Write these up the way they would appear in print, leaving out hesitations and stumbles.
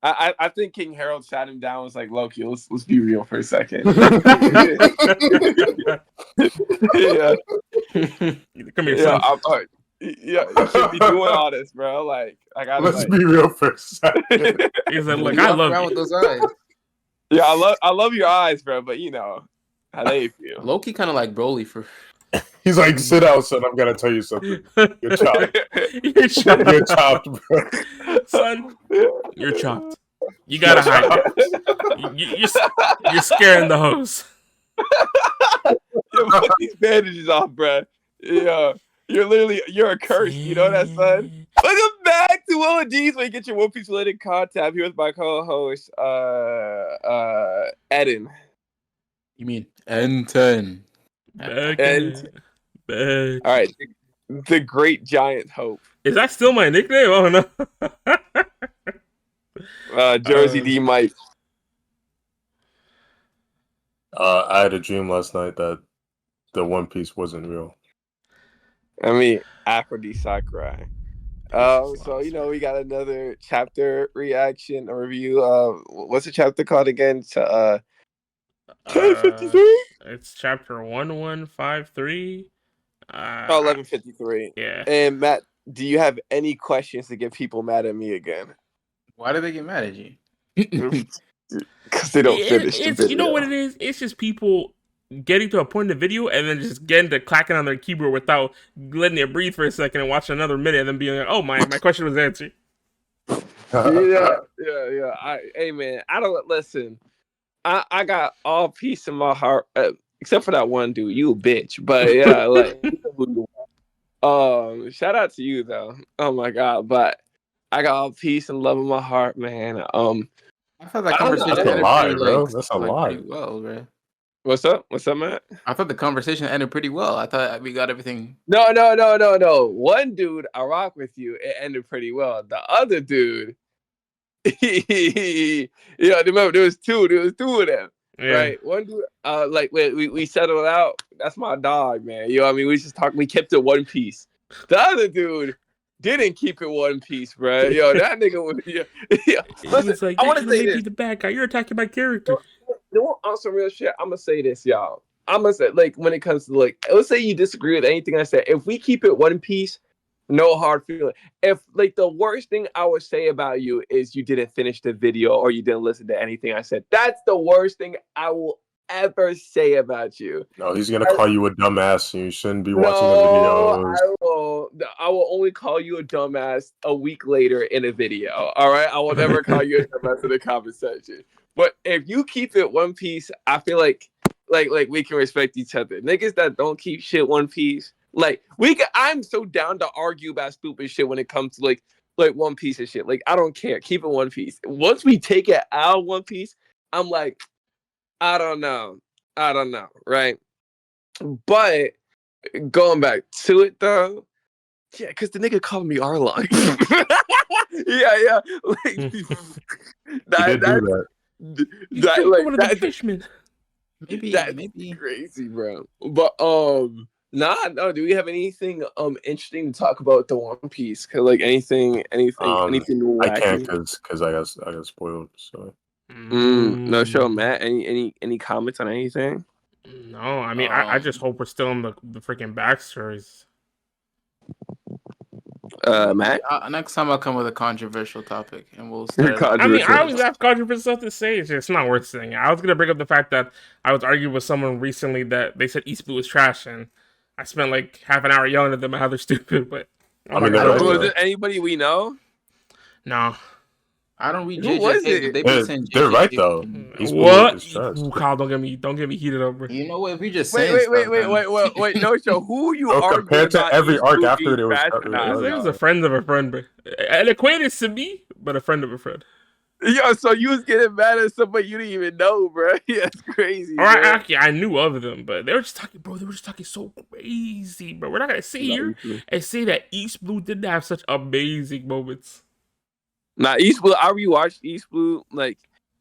I think King Harold sat him down and was like, Loki, let's be real for a second. Yeah. Come here, Yeah, son. yeah, you should be doing all this, bro. Like, I gotta Let's be real for a second. He's like, look, You I walk love around you. with those eyes. Yeah, I love your eyes, bro. But you know how they feel. Loki kind of like Broly for. He's like, sit down, son. I'm gonna tell you something. You're chopped. You're chopped. You're chopped, bro. Son. You're chopped. You gotta hide it. You're scaring the host. Yo, put these bandages off, bro. Yeah, you're a curse. You know that, son. Welcome back to ODs, where you get your One Piece related content. Here with my co-host, Eden. You mean N10? And Back. all right, the Great Giant Hope. Is that still my nickname? Oh no. Jersey D Mike. I had a dream last night that the One Piece wasn't real. I mean, Aphrodite Sakurai. So we got another chapter reaction or review. What's the chapter called again? 1053. It's chapter 1153. 1153. Yeah. And Matt, do you have any questions to get people mad at me again? Why do they get mad at you? Because they don't finish the video. You know what it is? It's just people getting to a point in the video and then just getting to clacking on their keyboard without letting it breathe for a second and watching another minute and then being like, oh, my question was answered. Yeah. Hey, man, I don't listen. I got all peace in my heart, except for that one dude. You a bitch, but yeah, like, shout out to you though. Oh my god, but I got all peace and love in my heart, man. I thought that conversation That's a ended lie, pretty, bro. That's a lie. pretty well, bro. What's up, Matt? I thought the conversation ended pretty well. I thought we got everything. No. One dude, I rock with you. It ended pretty well. The other dude, remember there was two of them. Yeah. Right, one dude, like we settled out. That's my dog, man. You know what I mean? We just talked. We kept it one piece. The other dude didn't keep it one piece, bro. Yo, that nigga was. Yeah. Listen, like, I want to say this. The bad guy. You're attacking my character. You know, on some real shit, I'm gonna say this, y'all. I'm gonna say, like, when it comes to, like, let's say you disagree with anything I said. If we keep it one piece, no hard feeling. If, like, the worst thing I would say about you is you didn't finish the video or you didn't listen to anything I said. That's the worst thing I will ever say about you. No, he's gonna call you a dumbass and you shouldn't be watching the videos. I will only call you a dumbass a week later in a video. All right, I will never call you a dumbass in the conversation. But if you keep it one piece, I feel like we can respect each other. Niggas that don't keep shit one piece, like I'm so down to argue about stupid shit when it comes to like One Piece and shit. Like, I don't care. Keep it one piece. Once we take it out of One Piece, I'm like, I don't know, right? But going back to it though, yeah, because the nigga called me Arlong. yeah. Like, He did do that. That Fishman. Maybe crazy, bro. But no. Do we have anything interesting to talk about the One Piece? Cause like anything wacky? I can't because I got spoiled. So no show, Matt. Any comments on anything? No, I mean I just hope we're still in the freaking backstories. Matt. Next time I'll come with a controversial topic and we'll start. I mean, I always have controversial stuff to say. It's not worth saying. I was gonna bring up the fact that I was arguing with someone recently that they said East Blue was trash, and I spent like half an hour yelling at them how they're stupid. But I mean, was it anybody we know? No. I don't read Who was it? They're right though. What? Kyle, don't get me heated up, bro. You know what? If we just wait, no show. Who you bro, are compared to every arc after there was a friend of a friend, bro. An acquaintance to me, but a friend of a friend. Yo, so you was getting mad at somebody you didn't even know, bro. Yeah, that's crazy. All right, actually, I knew of them, but they were just talking, bro. They were just talking so crazy, bro. We're not gonna sit here and say that East Blue didn't have such amazing moments. Nah, East Blue. I rewatched East Blue, like,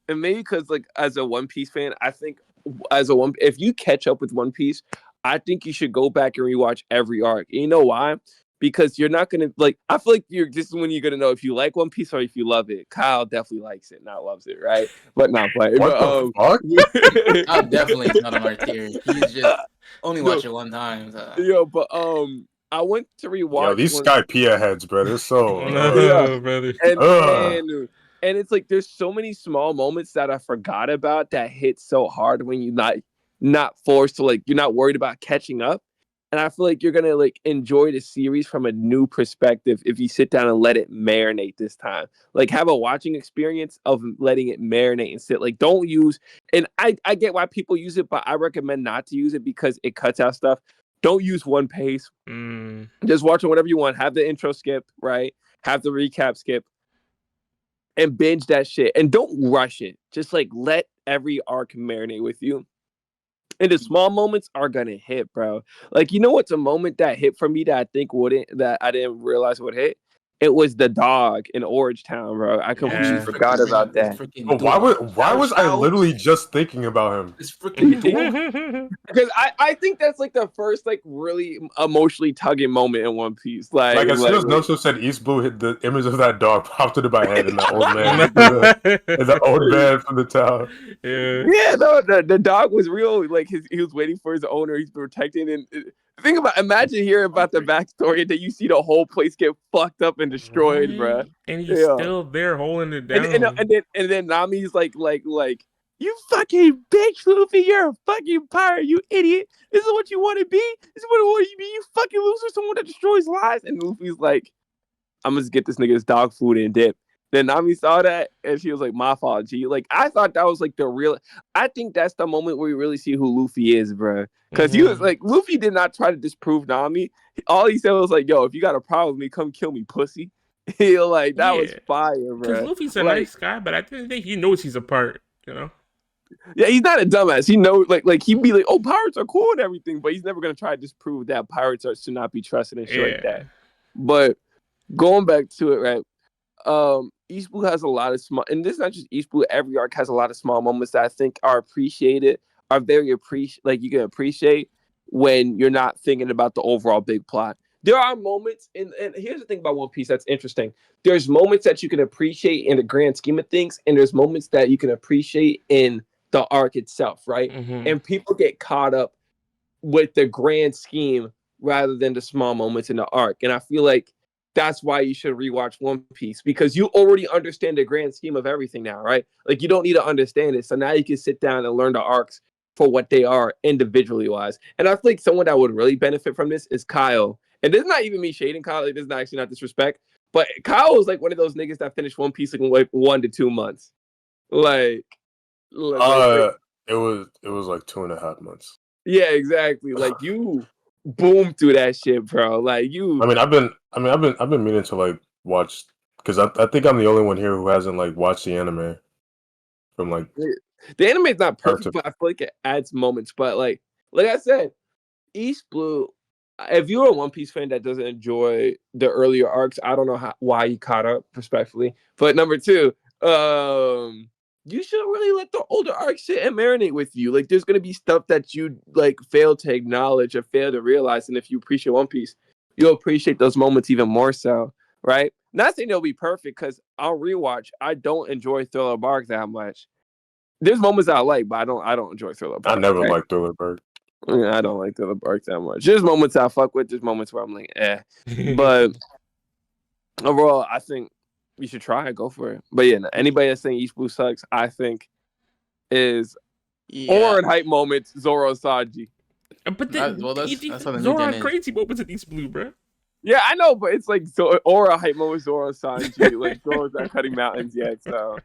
and maybe because, like, as a One Piece fan, I think if you catch up with One Piece, I think you should go back and rewatch every arc. You know why? because you're not gonna like. I feel like this is when you're gonna know if you like One Piece or if you love it. Kyle definitely likes it, not loves it, right? But not playing. What the fuck? Kyle definitely is not on our tier. He's just only No. watched it one time. So. Yo, but I went to rewatch. Yo, these Skypea heads, bro. They're so. No, brother. And it's like there's so many small moments that I forgot about that hit so hard when you not forced to like you're not worried about catching up. And I feel like you're gonna like enjoy the series from a new perspective if you sit down and let it marinate this time. Like have a watching experience of letting it marinate and sit. Like don't use and I get why people use it, but I recommend not to use it because it cuts out stuff. Don't use one pace. Just watch it whenever you want. Have the intro skip, right? Have the recap skip. And binge that shit. And don't rush it. Just like let every arc marinate with you. And the small moments are gonna hit, bro. Like, you know what's a moment that hit for me that I think that I didn't realize would hit? It was the dog in Orange Town, bro. I completely forgot about that. Why was I literally just thinking about him? It's freaking dog. Because I think that's like the first like really emotionally tugging moment in One Piece. Like as soon as Noso said East Blue, hit the image of that dog popped into my head, and that old man, the old man from the town. Yeah, no, the dog was real. Like he was waiting for his owner. He's protecting. And think about, imagine hearing about the backstory and then you see the whole place get fucked up and destroyed, bro. And he's still there holding it down. And then Nami's like, you fucking bitch, Luffy, you're a fucking pirate, you idiot. This is what you want to be? This is what you want to be, you fucking loser, someone that destroys lives. And Luffy's like, I'm gonna get this nigga's dog food and dip. Then Nami saw that and she was like, my fault, G. Like, I thought that was like I think that's the moment where we really see who Luffy is, bro. Because he was like, Luffy did not try to disprove Nami. All he said was like, yo, if you got a problem with me, come kill me, pussy. He like, that was fire, bro. Because Luffy's a nice guy, but I think he knows he's a part, you know? Yeah, he's not a dumbass. He knows, like he'd be like, oh, pirates are cool and everything, but he's never going to try to disprove that pirates should not be trusted and shit like that. But going back to it, right? East Blue has a lot of small, and this is not just East Blue. Every arc has a lot of small moments that I think are appreciated, are very like you can appreciate when you're not thinking about the overall big plot. There are moments, and here's the thing about One Piece that's interesting. There's moments that you can appreciate in the grand scheme of things, and there's moments that you can appreciate in the arc itself, right? And people get caught up with the grand scheme rather than the small moments in the arc. And I feel like that's why you should rewatch One Piece, because you already understand the grand scheme of everything now, right? Like you don't need to understand it. So now you can sit down and learn the arcs for what they are individually wise. And I think someone that would really benefit from this is Kyle. And this is not even me shading Kyle. Like, this is actually not disrespect. But Kyle was like one of those niggas that finished One Piece in like 1 to 2 months. Like it was like 2.5 months. Yeah, exactly. Like you boom through that shit, bro. Like you. I've been meaning to like watch, because I think I'm the only one here who hasn't like watched the anime from like. The anime is not perfect, but I feel like it adds moments. But like I said, East Blue. If you're a One Piece fan that doesn't enjoy the earlier arcs, I don't know why you caught up, respectfully. But number two, you should really let the older arcs sit and marinate with you. Like, there's gonna be stuff that you like fail to acknowledge or fail to realize, and if you appreciate One Piece, you'll appreciate those moments even more so, right? Not saying they'll be perfect, because I'll rewatch. I don't enjoy Thriller Bark that much. There's moments I like, but I don't enjoy Thriller Bark. I never liked Thriller Bark. Yeah, I don't like Thriller Bark that much. There's moments I fuck with. There's moments where I'm like, But overall, I think you should try it. Go for it. But yeah, anybody that's saying East Blue sucks, I think is or in hype moments, Zoro Sanji. But then that's Zoro had crazy moments in East Blue, bro. Yeah, I know, but it's like or a hype moment, Zoro Sanji. Like Zoro's not cutting mountains yet, so.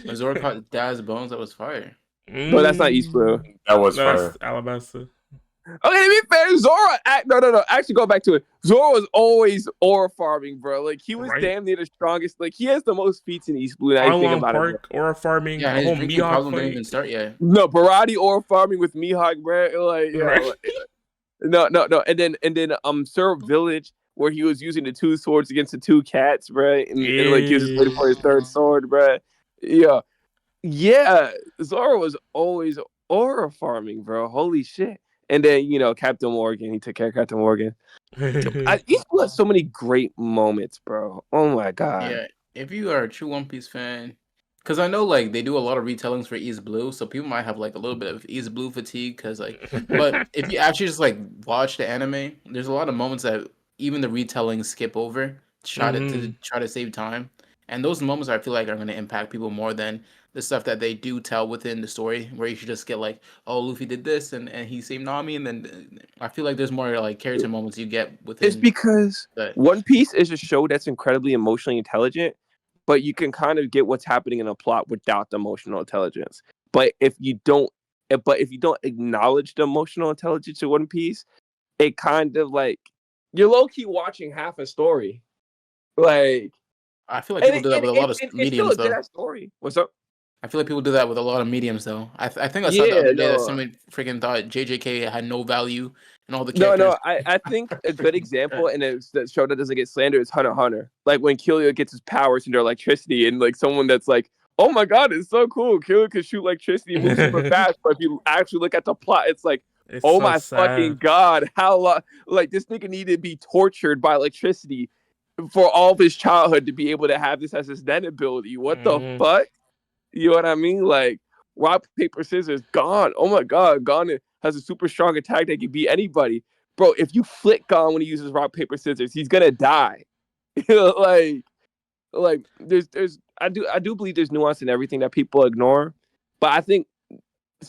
When Zoro caught Dad's bones, that was fire. But that's not East Blue. That was fire. Alabasta. Okay, to be fair, Zoro. No. Actually, go back to it. Zoro was always aura farming, bro. Like he was damn near the strongest. Like he has the most feats in East Blue. Now you think about Park, aura farming. Yeah, his drinking problem didn't even start yet. No, Barati aura farming with Mihawk, bro. Like, no. And then Sir Village, where he was using the 2 swords against the 2 cats, bro. And like he was just waiting for his 3rd sword, bro. Yeah. Zoro was always aura farming, bro. Holy shit. And then Captain Morgan, he took care of Captain Morgan. East Blue has so many great moments, bro. Oh my god. Yeah, if you are a true One Piece fan, because I know like they do a lot of retellings for East Blue, so people might have like a little bit of East Blue fatigue. Because like, but if you actually just like watch the anime, there's a lot of moments that even the retellings skip over, try to save time, and those moments I feel like are going to impact people more than the stuff that they do tell within the story, where you should just get like, oh, Luffy did this and he saved Nami, and then I feel like there's more like character moments you get within. It's because One Piece is a show that's incredibly emotionally intelligent, but you can kind of get what's happening in a plot without the emotional intelligence. But if you don't acknowledge the emotional intelligence of One Piece, it kind of like you're low key watching half a story. Like I feel like people do that with a lot of mediums, it's still a good story. What's up? I feel like people do that with a lot of mediums, though. I think I saw the other day that someone freaking thought JJK had no value and all the characters. No. I think a good example, and it's that show that doesn't get slandered, is Hunter x Hunter. Like when Killua gets his powers into electricity, and like someone that's like, oh my god, it's so cool. Killua can shoot electricity and move super fast. But if you actually look at the plot, it's like, oh so my fucking god, how like this nigga needed to be tortured by electricity for all of his childhood to be able to have this as his then ability. What the fuck? You know what I mean? Like rock, paper, scissors, Gon. Oh my god, Gon has a super strong attack that can beat anybody. Bro, if you flick Gon when he uses rock, paper, scissors, he's gonna die. like there's I do believe there's nuance in everything that people ignore. But I think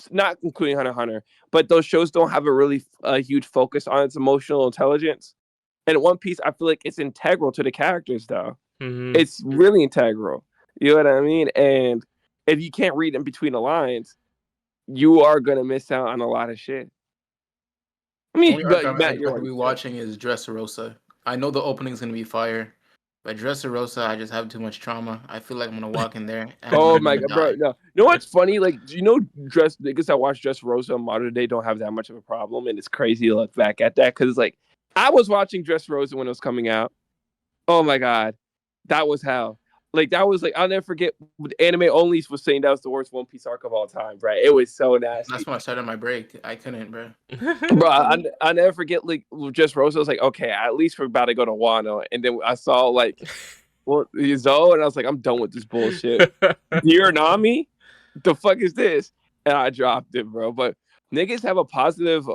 not including Hunter x Hunter, but those shows don't have a really huge focus on its emotional intelligence. And One Piece, I feel like it's integral to the characters, though. It's really integral. You know what I mean? And if you can't read in between the lines, you are gonna miss out on a lot of shit. I mean, Matt, you're be watching is Dressrosa. I know the opening is gonna be fire, but Dressrosa, I just have too much trauma. I feel like I'm gonna walk in there. And oh my god, bro! No, you know what's funny? Like, do you know niggas that watch Dressrosa in modern day don't have that much of a problem, and it's crazy to look back at that because like I was watching Dressrosa when it was coming out. Oh my god, that was hell. Like that was like I'll never forget. Anime Only was saying that was the worst One Piece arc of all time, right? It was so nasty. That's when I started my break. I couldn't, bro. Bro, I never forget. Like Dressrosa, I was like, okay, at least we're about to go to Wano, and then I saw like, Zoe, and I was like, I'm done with this bullshit. Dear Nami, the fuck is this? And I dropped it, bro. But niggas have a positive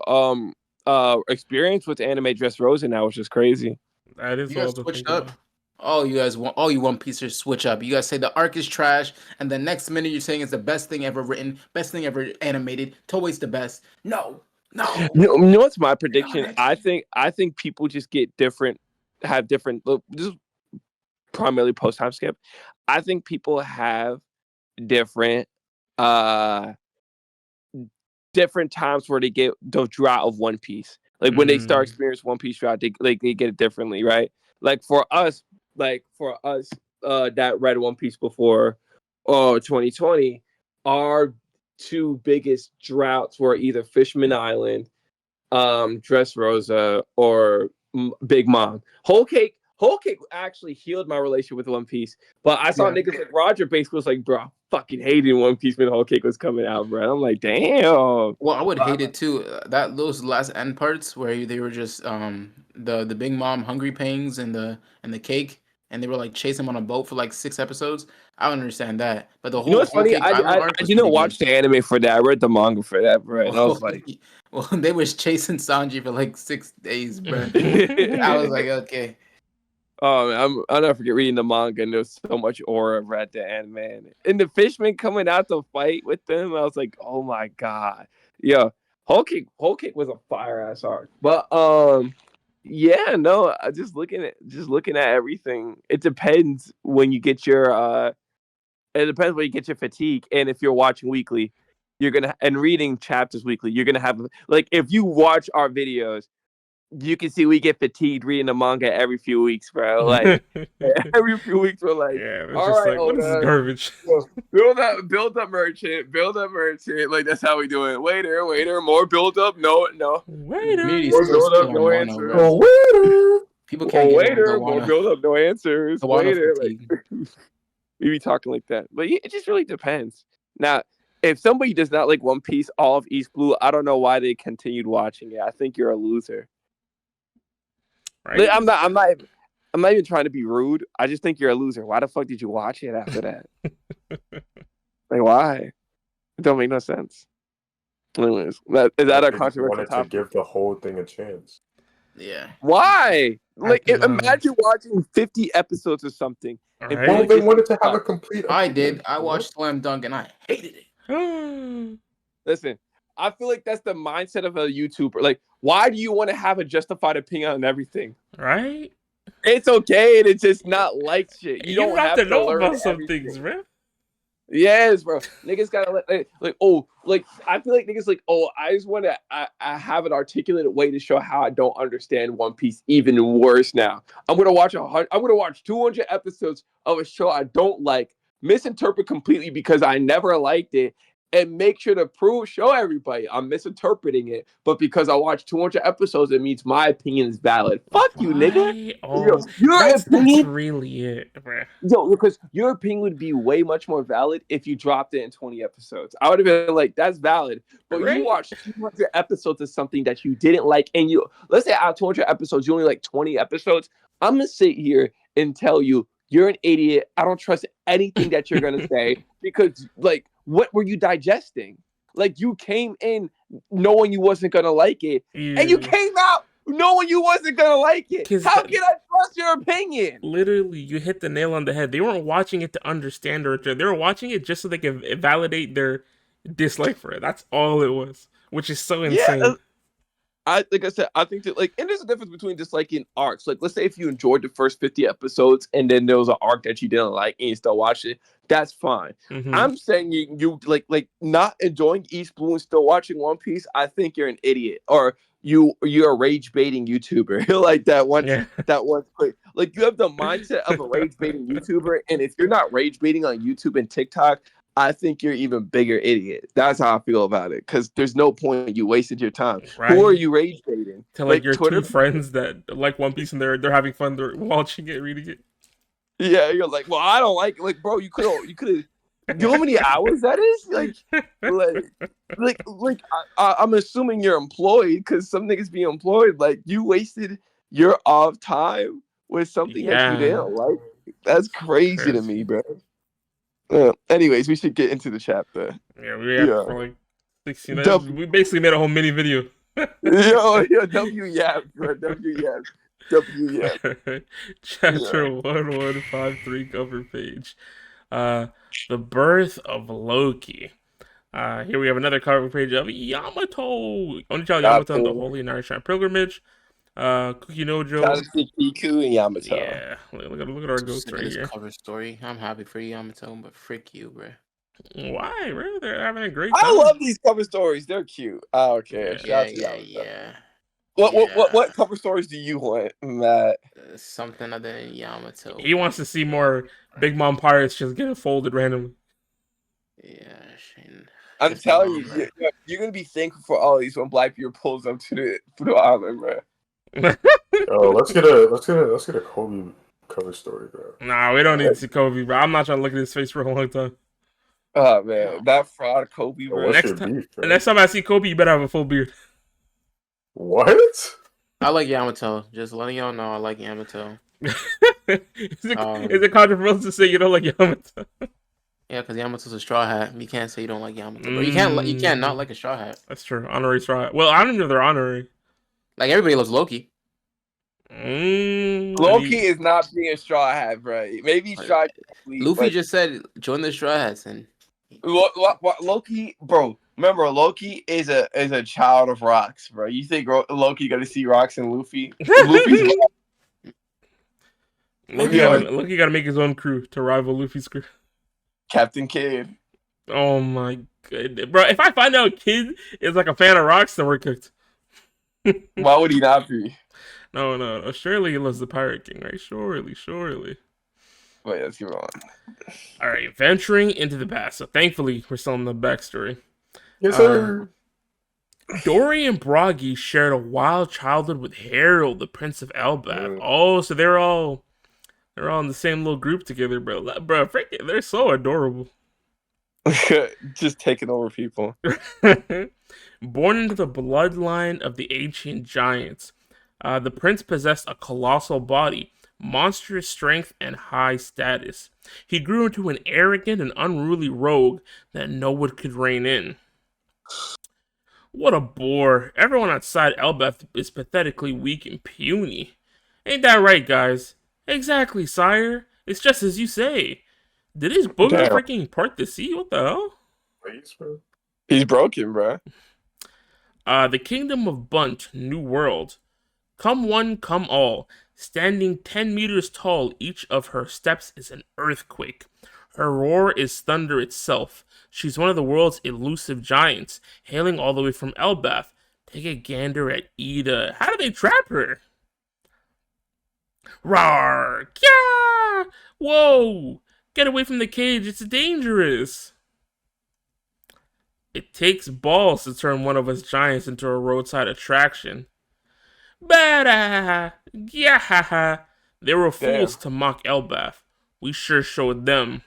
experience with anime Dressrosa now, which is crazy. That is you guys switched up. All you One Piecers switch up. You guys say the arc is trash, and the next minute you're saying it's the best thing ever written, best thing ever animated. Toei's the best. No. You know what's my prediction? I think people just have different. This is primarily post time skip. I think people have different times where they get the drought of One Piece. Like when they start experiencing One Piece drought, they get it differently, right? Like for us that read One Piece before 2020, our two biggest droughts were either Fishman Island, Dressrosa, or Big Mom. Whole Cake actually healed my relationship with One Piece, but I saw niggas like Roger basically was like, bro, I fucking hated One Piece when Whole Cake was coming out, bro. I'm like, damn. Well, I would hate it too. Those last end parts where they were just the Big Mom hungry pangs and the cake, and they were like chasing him on a boat for like 6 episodes. I don't understand that. But the whole, you know what's funny? I didn't watch the anime for that. I read the manga for that, bro. And I was like, well, they was chasing Sanji for like 6 days, bro. I was like, okay. Oh man, I'll never forget reading the manga, and there's so much aura read the anime. And the Fishman coming out to fight with them, I was like, oh my god. Yeah. Whole Cake was a fire ass arc. But yeah, no, just looking at everything. It depends when you get your fatigue, and if you're watching weekly, and reading chapters weekly, you're gonna have like if you watch our videos, you can see we get fatigued reading the manga every few weeks, bro. Like every few weeks, we're like, all right, like, what is this garbage? Build up merchant. Like that's how we do it. Waiter, more build up. No. Waiter, more build up, no answers. Oh, waiter. People can't waiter, more build up, no answers. Waiter, like, we be talking like that, but it just really depends. Now, if somebody does not like One Piece, all of East Blue, I don't know why they continued watching it. I think you're a loser. Right? Like, I'm not even trying to be rude. I just think you're a loser. Why the fuck did you watch it after that? Like, why? It don't make no sense. Anyways, is that a controversial wanted topic? to give the whole thing a chance. Yeah. Why? Like, don't know. imagine watching 50 episodes or something. All and right. Well, like, they wanted to have a complete. I did. opinion, I you know? watched Slam Dunk and I hated it. Listen, I feel like that's the mindset of a YouTuber. Like, why do you want to have a justified opinion on everything? Right? It's okay to just not like shit. You don't have to know learn about some everything. things, man. Yes, bro. Niggas gotta like I feel like niggas like, I just want to I have an articulated way to show how I don't understand One Piece even worse now. I'm gonna watch 200 episodes of a show I don't like, misinterpret completely because I never liked it, and make sure to show everybody I'm misinterpreting it. But because I watched 200 episodes, it means my opinion is valid. Fuck you, nigga. Oh, Your that's opinion, really it, bro. because your opinion would be way much more valid if you dropped it in 20 episodes. I would have been like, that's valid. But Right? you watched 200 episodes of something that you didn't like, and let's say out of 200 episodes, you only like 20 episodes. I'm gonna sit here and tell you you're an idiot. I don't trust anything that you're gonna say because, like, what were you digesting? Like, you came in knowing you wasn't gonna like it, and you came out knowing you wasn't gonna like it. How can I trust your opinion? Literally, you hit the nail on the head. They weren't watching it to understand or they were watching it just so they could validate their dislike for it. That's all it was, which is so insane. Yeah, like I said, I think that, like, and there's a difference between disliking arcs. Like, let's say if you enjoyed the first 50 episodes and then there was an arc that you didn't like and you still watch it, that's fine. Mhm. I'm saying you like not enjoying East Blue and still watching One Piece. I think you're an idiot, or you're a rage baiting YouTuber. Like that one. Yeah. That one quick. Like, you have the mindset of a rage baiting YouTuber, and if you're not rage baiting on YouTube and TikTok, I think you're even bigger idiot. That's how I feel about it. Because there's no point. You wasted your time. Right. Who are you rage baiting? To like your Twitter two friends that like One Piece and they're having fun, they're watching it, reading it. Yeah, you're like, well, I don't like it. Like, bro, you could have. You know how many hours that is? I'm assuming you're employed, because some niggas be employed. Like, you wasted your off time with something that you didn't like. That's crazy to me, bro. Anyways, we should get into the chapter. Yeah, we have for like 16 minutes. W- We basically made a whole mini video. yo, W-YAP, bro. W-YAP. Chapter 1153 cover page. The birth of Loki. Here we have another cover page of Yamato. Only Yamato on the Holy Narishan pilgrimage. Cookie Nojo. Kiku and Yamato. Yeah, look at our ghost right This here. cover story. I'm happy for Yamato, but frick you, bro. Why, bro? They're having a great time. I love these cover stories. They're cute. Okay. Yeah. What cover stories do you want, Matt? Something other than Yamato. He wants to see more Big Mom Pirates just getting folded randomly. Yeah, Shane. I'm telling you, you're gonna be thankful for all these when Black Beard pulls up to the island, bro. Oh, let's get a Kobe cover story, bro. Nah, we don't need to see Kobe, bro. I'm not trying to look at his face for a long time. Oh man, that fraud Kobe, bro. What's Next time I see Kobe, you better have a full beard. What? I like Yamato. Just letting y'all know I like Yamato. Is it controversial to say you don't like Yamato? Yeah, because Yamato's a straw hat. You can't say you don't like Yamato. But you can't not like a straw hat. That's true. Honorary straw hat. Well, I don't know if they're honorary. Like, everybody loves Loki. Loki is not being a straw hat, bro. Maybe straw. Luffy just said join the straw hats, and Loki, bro. Remember, Loki is a child of rocks, bro. You think Loki gonna see rocks in Luffy? Luffy's Loki got to make his own crew to rival Luffy's crew. Captain Kidd. Oh my goodness, bro! If I find out Kid is like a fan of rocks, then we're cooked. Why would he not be? No. Surely he loves the Pirate King, right? Surely. Wait, let's keep on. All right, venturing into the past. So thankfully, we're still in the backstory. Yes, sir. Dory and Broggy shared a wild childhood with Harold, the Prince of Elbaf. Oh, so they're all in the same little group together, bro. Bro, freaking, they're so adorable. Just taking over people. Born into the bloodline of the ancient giants, the prince possessed a colossal body, monstrous strength, and high status. He grew into an arrogant and unruly rogue that no one could rein in. What a bore. Everyone outside Elbeth is pathetically weak and puny. Ain't that right, guys? Exactly, sire. It's just as you say. Did his booger Damn. freaking part the sea? What the hell? Please, bro. He's broken, bro. The kingdom of Bunt, New World. Come one, come all. Standing 10 meters tall, each of her steps is an earthquake. Her roar is thunder itself. She's one of the world's elusive giants, hailing all the way from Elbath. Take a gander at Ida. How do they trap her? Rawr! Kya! Whoa! Get away from the cage, it's dangerous! It takes balls to turn one of us giants into a roadside attraction. Bada! Yeah! They were fools to mock Elbath. We sure showed them.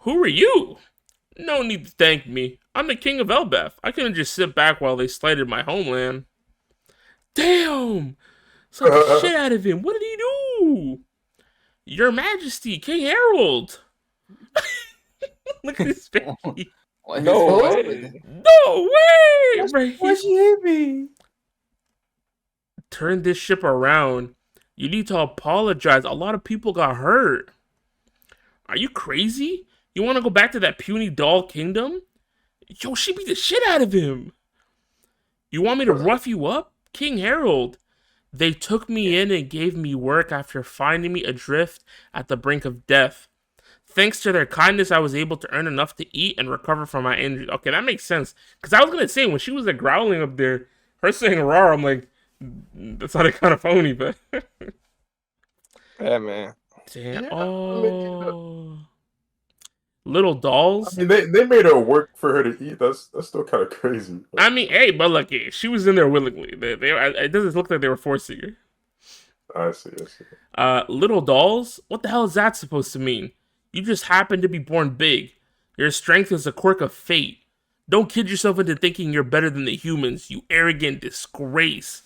Who are you? No need to thank me. I'm the king of Elbath. I couldn't just sit back while they slighted my homeland. Damn! Suck the shit out of him. What did he do? Your Majesty, King Harold. Look at his face. No way. No way! Why'd she hit me? Turn this ship around. You need to apologize. A lot of people got hurt. Are you crazy? You want to go back to that puny doll kingdom? Yo, she beat the shit out of him. You want me to rough you up? King Harold. They took me in and gave me work after finding me adrift at the brink of death. Thanks to their kindness, I was able to earn enough to eat and recover from my injuries. Okay, that makes sense. Because I was going to say, when she was like growling up there, her saying "rawr," I'm like, that sounded kind of phony, but... Yeah, man. Damn. Yeah, Oh. Little dolls? I mean, they made her work for her to eat. That's still kind of crazy. I mean, hey, but look, she was in there willingly. It doesn't look like they were forcing her. I see. Little dolls? What the hell is that supposed to mean? You just happen to be born big. Your strength is a quirk of fate. Don't kid yourself into thinking you're better than the humans, you arrogant disgrace.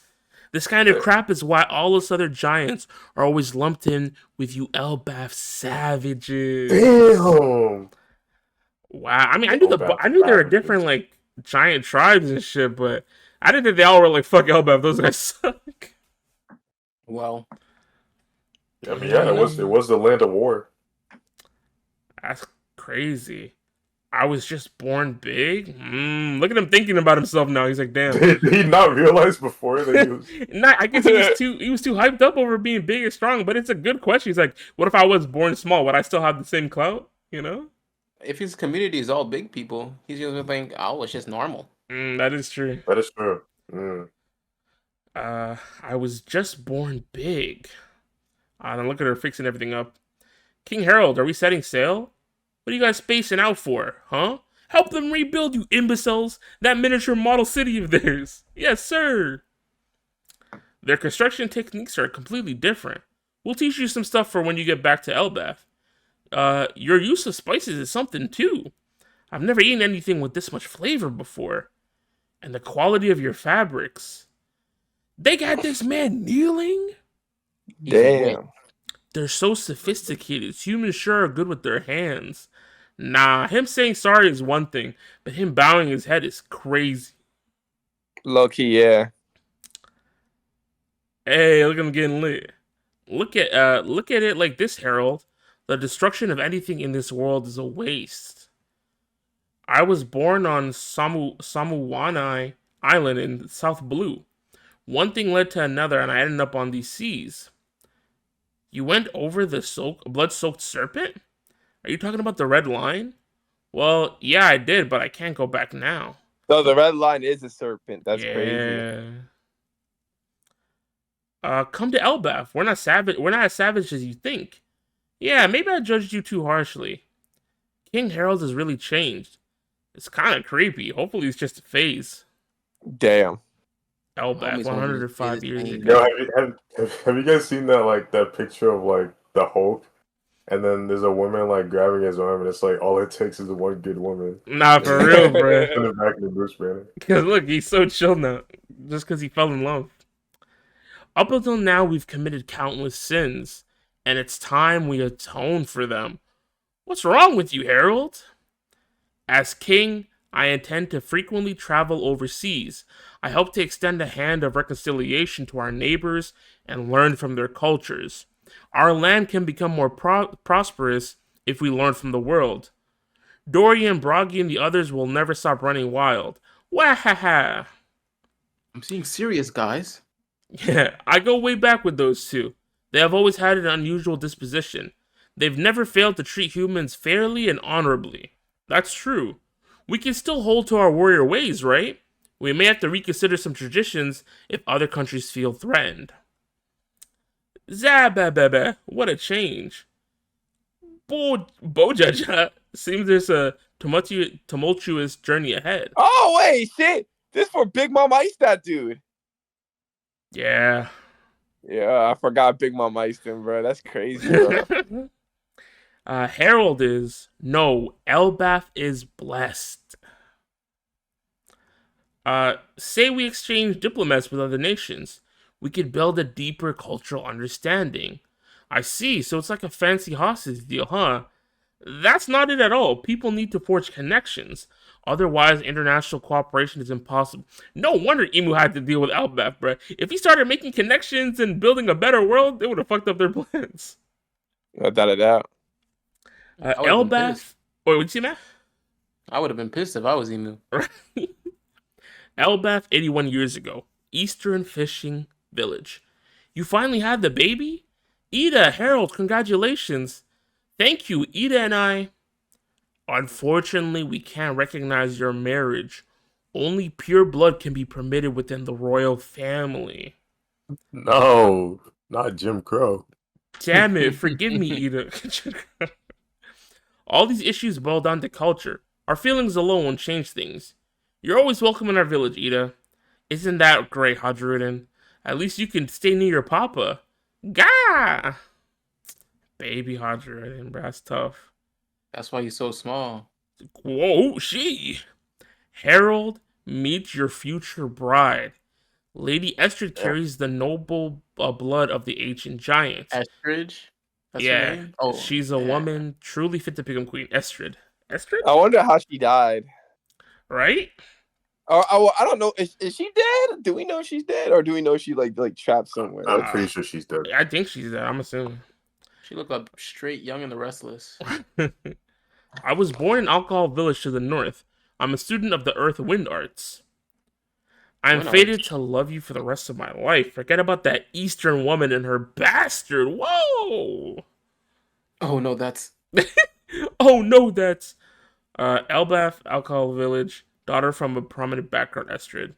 This kind of crap is why all us other giants are always lumped in with you Elbath savages. Damn. Wow. I mean, I knew there were different like giant tribes and shit, but I didn't think they all were like fuck Elbath. Those guys suck. Well, I mean, yeah, it was the land of war. That's crazy. I was just born big. Look at him thinking about himself now. He's like, damn. Did he not realize before that he was? I guess he was too hyped up over being big and strong. But it's a good question. He's like, what if I was born small? Would I still have the same clout? You know? if his community is all big people, he's gonna think, "Oh, it's just normal." That is true. That is true. Mm. I was just born big. Then look at her fixing everything up. King Harold, are we setting sail? What are you guys spacing out for, huh? Help them rebuild, you imbeciles! That miniature model city of theirs! Yes, sir! Their construction techniques are completely different. We'll teach you some stuff for when you get back to Elbath. Your use of spices is something, too. I've never eaten anything with this much flavor before. And the quality of your fabrics. They got this man kneeling? Damn. They're so sophisticated. Humans sure are good with their hands. Nah, him saying sorry is one thing, but him bowing his head is crazy. Low key, yeah. Hey, look at him getting lit. Look at it like this, Harold. The destruction of anything in this world is a waste. I was born on Samuwanai Island in South Blue. One thing led to another, and I ended up on these seas. You went over the blood-soaked serpent? Are you talking about the red line? Well, yeah, I did, but I can't go back now. No, the red line is a serpent. That's yeah. crazy. Come to Elbath. We're not savage. We're not as savage as you think. Yeah, maybe I judged you too harshly. King Harold has really changed. It's kind of creepy. Hopefully, it's just a phase. Damn. Elbath, 105 years ago. Yo, have you guys seen that that picture of the Hulk, and then there's a woman like grabbing his arm, and it's like all it takes is one good woman. Nah, And for then real, bro. send it back to Bruce Banner. Because look, he's so chill now, just because he fell in love. Up until now, we've committed countless sins, and it's time we atone for them. What's wrong with you, Harold? As king, I intend to frequently travel overseas. I hope to extend a hand of reconciliation to our neighbors and learn from their cultures. Our land can become more prosperous if we learn from the world. Dorian, Broggy, and the others will never stop running wild. Wahaha! I'm seeing serious, guys. Yeah, I go way back with those two. They have always had an unusual disposition. They've never failed to treat humans fairly and honorably. That's true. We can still hold to our warrior ways, right? We may have to reconsider some traditions if other countries feel threatened. Zabababa, what a change. Bojaja, seems there's a tumultuous journey ahead. Oh wait, shit! This for Big Mom Ice, that dude. Yeah. Yeah, I forgot Big Mom iced him, bro. That's crazy, bro. Harold is no. Elbath is blessed. Say we exchange diplomats with other nations. We could build a deeper cultural understanding. I see, so it's like a fancy hostage deal, huh? That's not it at all. People need to forge connections. Otherwise, international cooperation is impossible. No wonder Emu had to deal with Elbath, bruh. If he started making connections and building a better world, they would have fucked up their plans. Without a doubt. Elbath... Wait, what'd you say, man? I would have been pissed if I was Emu. Elbath, 81 years ago. Eastern Fishing Village. You finally had the baby? Ida, Harold, congratulations. Thank you, Ida and I. Unfortunately, we can't recognize your marriage. Only pure blood can be permitted within the royal family. No, not Jim Crow. Damn it, forgive me, Ida. All these issues boil down to culture. Our feelings alone won't change things. You're always welcome in our village, Ida. Isn't that great, Hadrudin? At least you can stay near your papa. Gah! Baby Hadrudin, bro, that's tough. That's why he's so small. Whoa, she! Harold, meet your future bride. Lady Estrid carries the noble blood of the ancient giants. Estridge? That's her Yeah, name? Oh, she's a yeah. woman truly fit to become queen. Estrid? I wonder how she died. Right? I don't know. Is she dead? Do we know she's dead, or do we know she like trapped somewhere? I'm pretty sure she's dead. I think she's dead. I'm assuming. She looked like straight Young and the Restless. I was born in Alcohol Village to the north. I'm a student of the Earth Wind Arts. I'm Wind fated Arts. to love you for the rest of my life. Forget about that Eastern woman and her bastard. Whoa! Oh no, that's Oh no, that's Elbath, Alcohol Village, daughter from a prominent background, Estrid.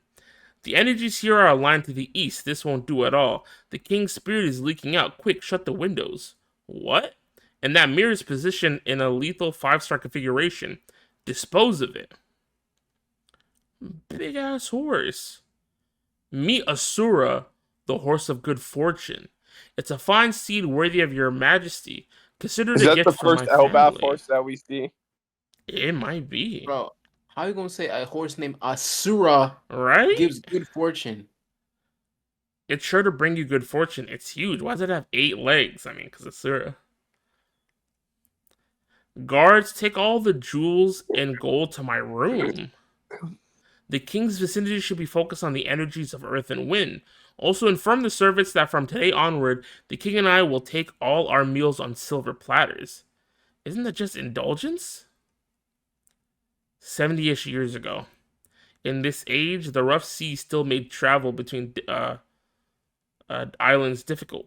The energies here are aligned to the east. This won't do at all. The king's spirit is leaking out. Quick, shut the windows. What? And that mirror's positioned in a lethal 5-star configuration. Dispose of it. Big ass horse. Meet Asura, the horse of good fortune. It's a fine steed worthy of your majesty. Consider it Is a that gift the from first my Elbath family. horse that we see? It might be. bro. How you gonna say a horse named Asura Right? gives good fortune? It's sure to bring you good fortune. It's huge. Why does it have 8 legs? I mean, because Asura. Guards, take all the jewels and gold to my room. The king's vicinity should be focused on the energies of earth and wind. Also inform the servants that from today onward, the king and I will take all our meals on silver platters. Isn't that just indulgence? 70-ish years ago. In this age, the rough sea still made travel between islands difficult.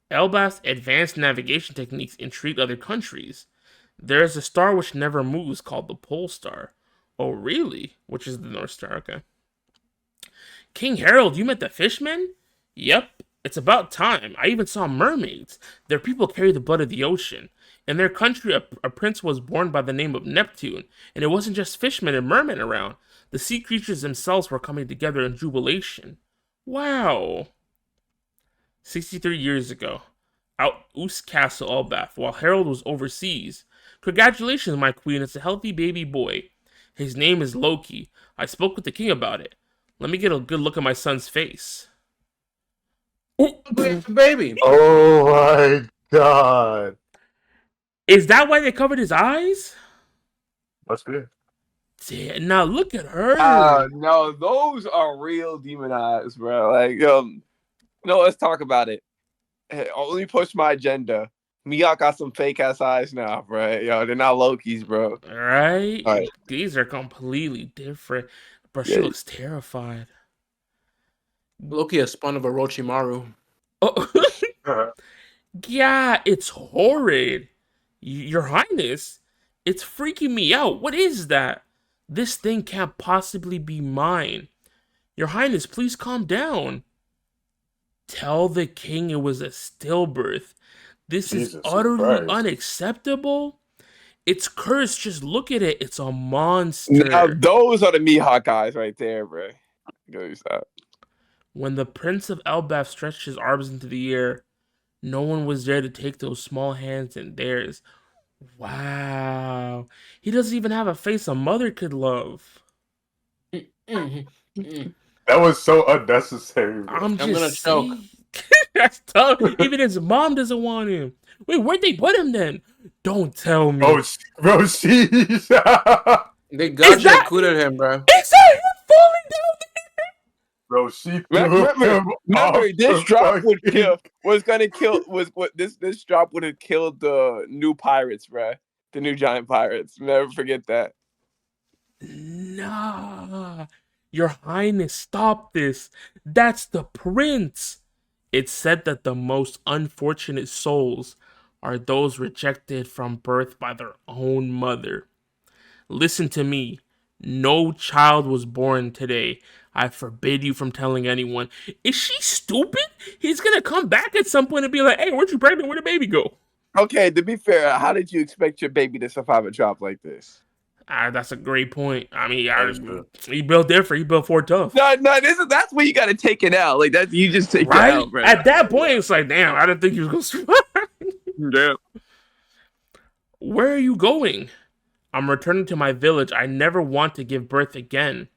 Elbath's advanced navigation techniques intrigued other countries. There is a star which never moves called the Pole Star. Oh, really? Which is the North Star, okay. King Harold, you met the fishmen? Yep, it's about time. I even saw mermaids. Their people carry the blood of the ocean. In their country, a prince was born by the name of Neptune, and it wasn't just fishmen and mermen around. The sea creatures themselves were coming together in jubilation. Wow. 63 years ago. out Oos Castle Elbaf while Harold was overseas. Congratulations, my queen. It's a healthy baby boy. His name is Loki. I spoke with the king about it. Let me get a good look at my son's face. Baby. Oh my god. Is that why they covered his eyes? Must be. Damn, now look at her. No, those are real demon eyes, bro. Like, no, let's talk about it. Hey, let me push my agenda. Miyok got some fake ass eyes now, bro. Yo, they're not Loki's, bro. Right? All right. These are completely different. But she Yeah. looks terrified. Loki is spawn of Orochimaru. Oh, yeah, it's horrid. Your Highness, it's freaking me out. What is that? This thing can't possibly be mine. Your Highness, please calm down. Tell the king it was a stillbirth. This is Jesus utterly Christ. unacceptable. It's cursed. Just look at it. It's a monster. Now, those are the Mihawk eyes right there, bro. Go stop. When the Prince of Elbaf stretched his arms into the air, no one was there to take those small hands in theirs. Wow. He doesn't even have a face a mother could love. That was so unnecessary, bro. I'm gonna just choke. saying. That's tough. Even his mom doesn't want him. Wait, where'd they put him then? Don't tell me. Bro, sheesh. They got Is you that- included him, bro. Is that him falling down there? Bro, she Remember, this drop would kill. Was gonna kill. Was what this drop would have killed the new pirates, bro. The new giant pirates. Never forget that. Nah. Your Highness, stop this. That's the prince. It's said that the most unfortunate souls are those rejected from birth by their own mother. Listen to me. No child was born today. I forbid you from telling anyone. Is she stupid? He's gonna come back at some point and be like, hey, weren't you pregnant? Where'd the baby go? Okay, to be fair, how did you expect your baby to survive a drop like this? That's a great point. I mean, That is true. he built different. He built Fort Tough. No, that's where you gotta take it out. Like that, you just take it Right? out, bro. At that point, it's like, damn, I didn't think he was gonna survive. Yeah. Where are you going? I'm returning to my village. I never want to give birth again.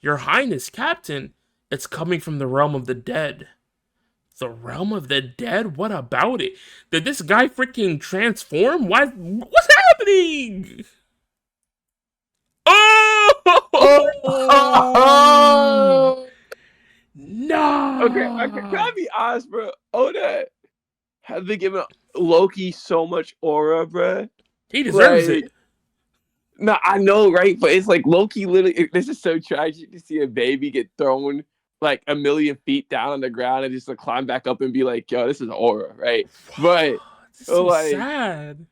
Your Highness, Captain, it's coming from the realm of the dead. The realm of the dead? What about it? Did this guy freaking transform? What's happening? Oh! No! Okay, can I be honest, bro? ODA have been giving Loki so much aura, bro. He deserves Like, it. No, I know, right? But it's like Loki literally. This is so tragic to see a baby get thrown like 1,000,000 feet down on the ground and just to climb back up and be like, "Yo, this is aura," right? But This is so like, sad.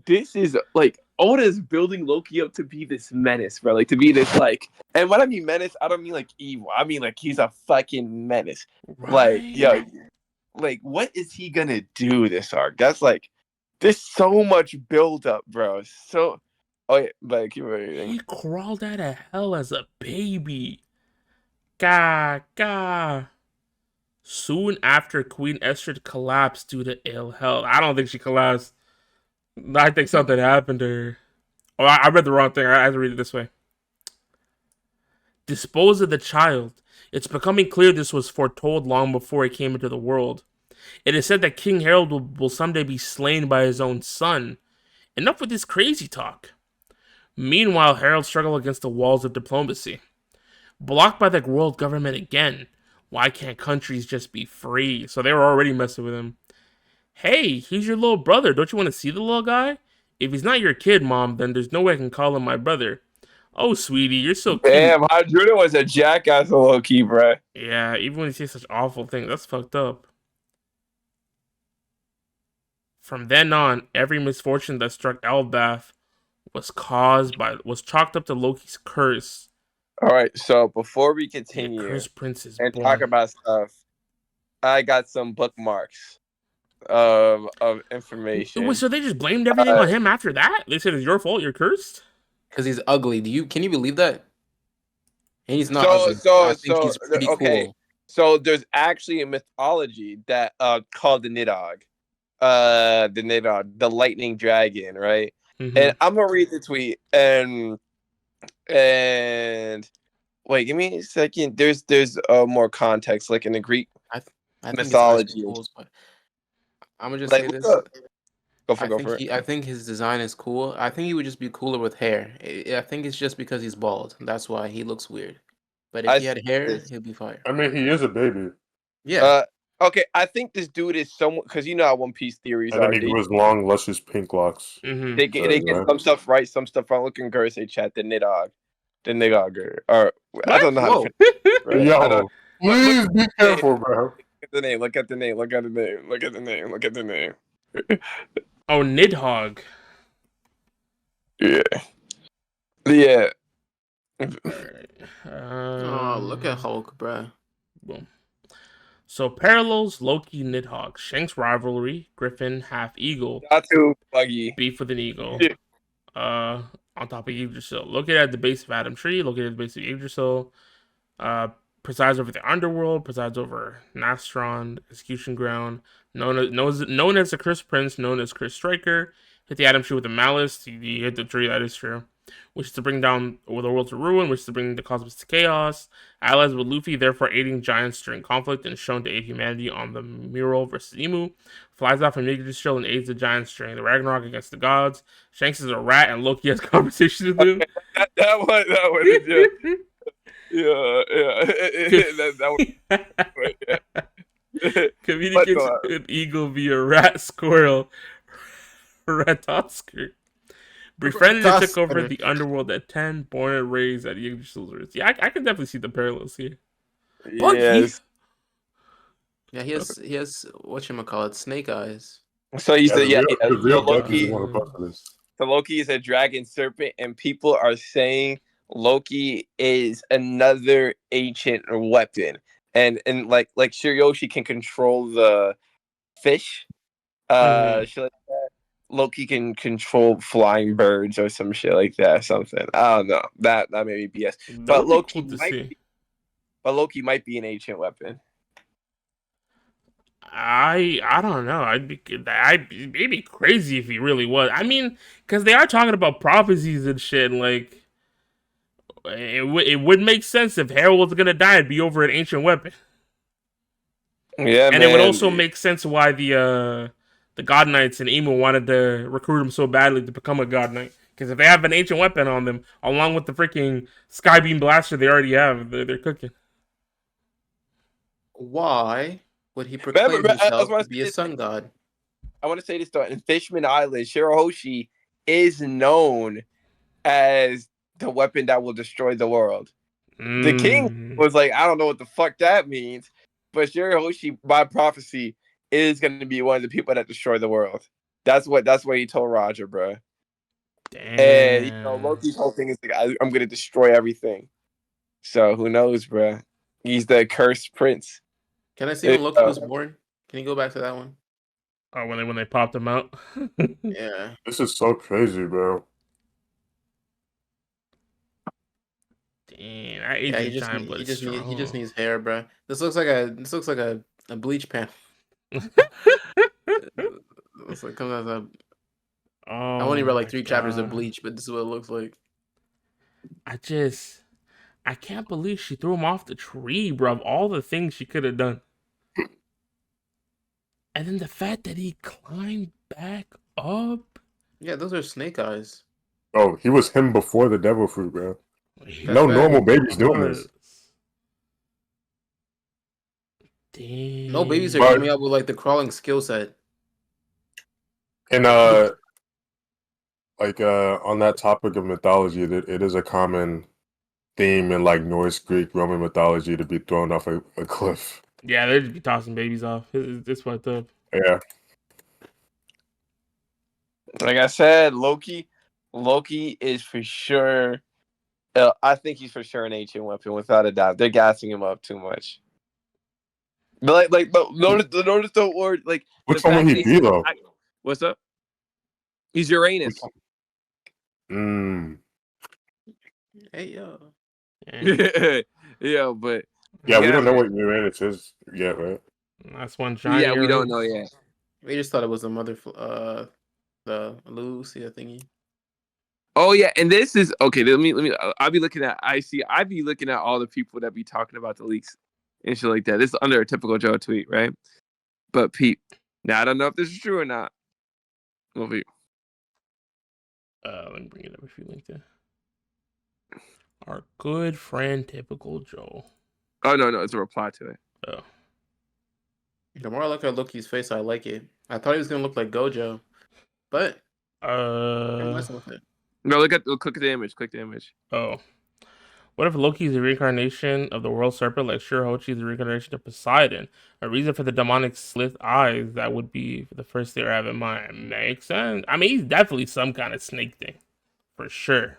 this is like Oda's building Loki up to be this menace, bro. Like to be this like, and when I mean menace, I don't mean like evil. I mean like he's a fucking menace. Like, yo, like what is he gonna do this arc? That's like, there's so much build up, bro. So, oh yeah, but keep reading. He crawled out of hell as a baby. Gah. Soon after Queen Esther collapsed due to ill health. I don't think she collapsed. I think something happened to her. Oh, I read the wrong thing. I have to read it this way. Dispose of the child. It's becoming clear this was foretold long before it came into the world. It is said that King Harold will someday be slain by his own son. Enough with this crazy talk. Meanwhile, Harold struggled against the walls of diplomacy. Blocked by the world government again. Why can't countries just be free? So they were already messing with him. Hey, he's your little brother. Don't you want to see the little guy? If he's not your kid, Mom, then there's no way I can call him my brother. Oh, sweetie, you're so cute. Damn, Hydruna was a jackass of Loki, bro. Yeah, even when he says such awful things, that's fucked up. From then on, every misfortune that struck Elbaf was chalked up to Loki's curse. All right, so before we The continue cursed prince is and born. talk about stuff, I got some bookmarks of information. So they just blamed everything on him after that? They said it's your fault, you're cursed? Because he's ugly. Can you believe that? And he's not So- ugly. so- I think so, he's pretty okay. cool. So there's actually a mythology that called the Nidog. the Nidhogg, the lightning dragon, right? And I'm gonna read the tweet and wait, give me a second. There's more context, like in the Greek I think his eyes are mythology. cool, but I'm gonna just Like say look this. up. Go for it. I think his design is cool. I think he would just be cooler with hair. I think it's just because he's bald. That's why he looks weird. But if I he had think hair, this. he'll be fire. I mean, he is a baby, Yeah. Okay, I think this dude is someone because you know how One Piece theories and then are. he grew his long, luscious pink locks. They So, get some stuff right, some stuff wrong. Look in Say chat the Nidhogg, or I don't know how to Whoa. finish it, right? I don't. Yo, please be careful, bro. Look at the name. Look at the name. Look at the name. Look at the name. Look at the name. Oh, Nidhogg. Yeah. Yeah. Oh, look at Hulk, bruh. Boom. So parallels Loki Nidhogg. Shanks rivalry. Griffin half eagle. Not too buggy. Beef with an eagle. Yeah. On top of Yggdrasil. Located at the base of Adam Tree. Located at the base of Yggdrasil. Presides over the underworld. Presides over Nastron, execution ground. Known as the Chris Prince. Known as Chris Striker. Hit the Adam Tree with a malice. He hit the tree. That is true. Which is to bring down the world to ruin, which is to bring the cosmos to chaos. Allies with Luffy, therefore aiding giants during conflict and shown to aid humanity on the mural versus Emu. Flies out from Yggdrasil and aids the giants during the Ragnarok against the gods. Shanks is a rat and Loki has conversations with him. That was a joke. Yeah. that was, yeah. Communicates with Eagle via rat, squirrel, Ratosker. Befriended and took over the underworld at 10, born and raised at Yggdrasil's roots. Yeah, I can definitely see the parallels here. Yes. Yeah, he has whatchamacallit, snake eyes. So he's the real Loki Loki. is one of us. So Loki is a dragon serpent, and people are saying Loki is another ancient weapon, and like Shiryoshi can control the fish, shit like that. Loki can control flying birds or some shit like that. Something I don't know. That may be BS. But Loki Loki might be an ancient weapon. I don't know. It'd be crazy if he really was. I mean, because they are talking about prophecies and shit. And like, it would make sense if Harold's gonna die. It'd be over an ancient weapon. Yeah, and it would also make sense why the God Knights and Emu wanted to recruit him so badly to become a God Knight. Because if they have an ancient weapon on them, along with the freaking Skybeam Blaster they already have, they're cooking. Why would he proclaim himself to be a sun god? I want to say this though. In Fishman Island, Shirahoshi is known as the weapon that will destroy the world. The king was like, I don't know what the fuck that means, but Shirahoshi, by prophecy, is going to be one of the people that destroy the world. That's what he told Roger, bro. Damn. And Loki's whole thing is like, I'm going to destroy everything. So who knows, bro? He's the cursed prince. Can I see when Loki was born? Can you go back to that one? Oh, when they popped him out. Yeah. This is so crazy, bro. Damn, he just needs hair, bro. This looks like a bleach pan. Looks like comes out of I only read like 3 chapters of Bleach, but this is what it looks like. I can't believe she threw him off the tree, bro. Of all the things she could have done. And then the fact that he climbed back up. Yeah, those are snake eyes. Oh, he was him before the devil fruit, bro. No normal baby's doing this. Damn. No babies are coming up with like the crawling skill set. And on that topic of mythology, it is a common theme in like Norse, Greek, Roman mythology to be thrown off a cliff. Yeah, they'd just be tossing babies off. It's fucked up. Yeah. Like I said, Loki is for sure. I think he's for sure an ancient weapon, without a doubt. They're gassing him up too much. But notice the word like. Which one would he be though? What's up? He's Uranus. Hey yo. Yeah, but we don't know what Uranus is yet, right? That's one giant. Yeah, we don't know yet. We just thought it was the the Lucy thingy. Oh yeah, and this is okay. Let me. I'll be looking at. I'd be looking at all the people that be talking about the leaks and shit like that. This is under a typical Joe tweet, right? But Pete, now I don't know if this is true or not. Let me bring it up if you linked it. Our good friend, typical Joe. Oh no, it's a reply to it. Oh. The more I look at Loki's face, I like it. I thought he was gonna look like Gojo, but I'm messing with it. No, click the image. Click the image. Oh. What if Loki is the reincarnation of the world serpent, like Shirahoshi is the reincarnation of Poseidon? A reason for the demonic slit eyes, that would be the first thing I have in mind. Makes sense. I mean, he's definitely some kind of snake thing. For sure.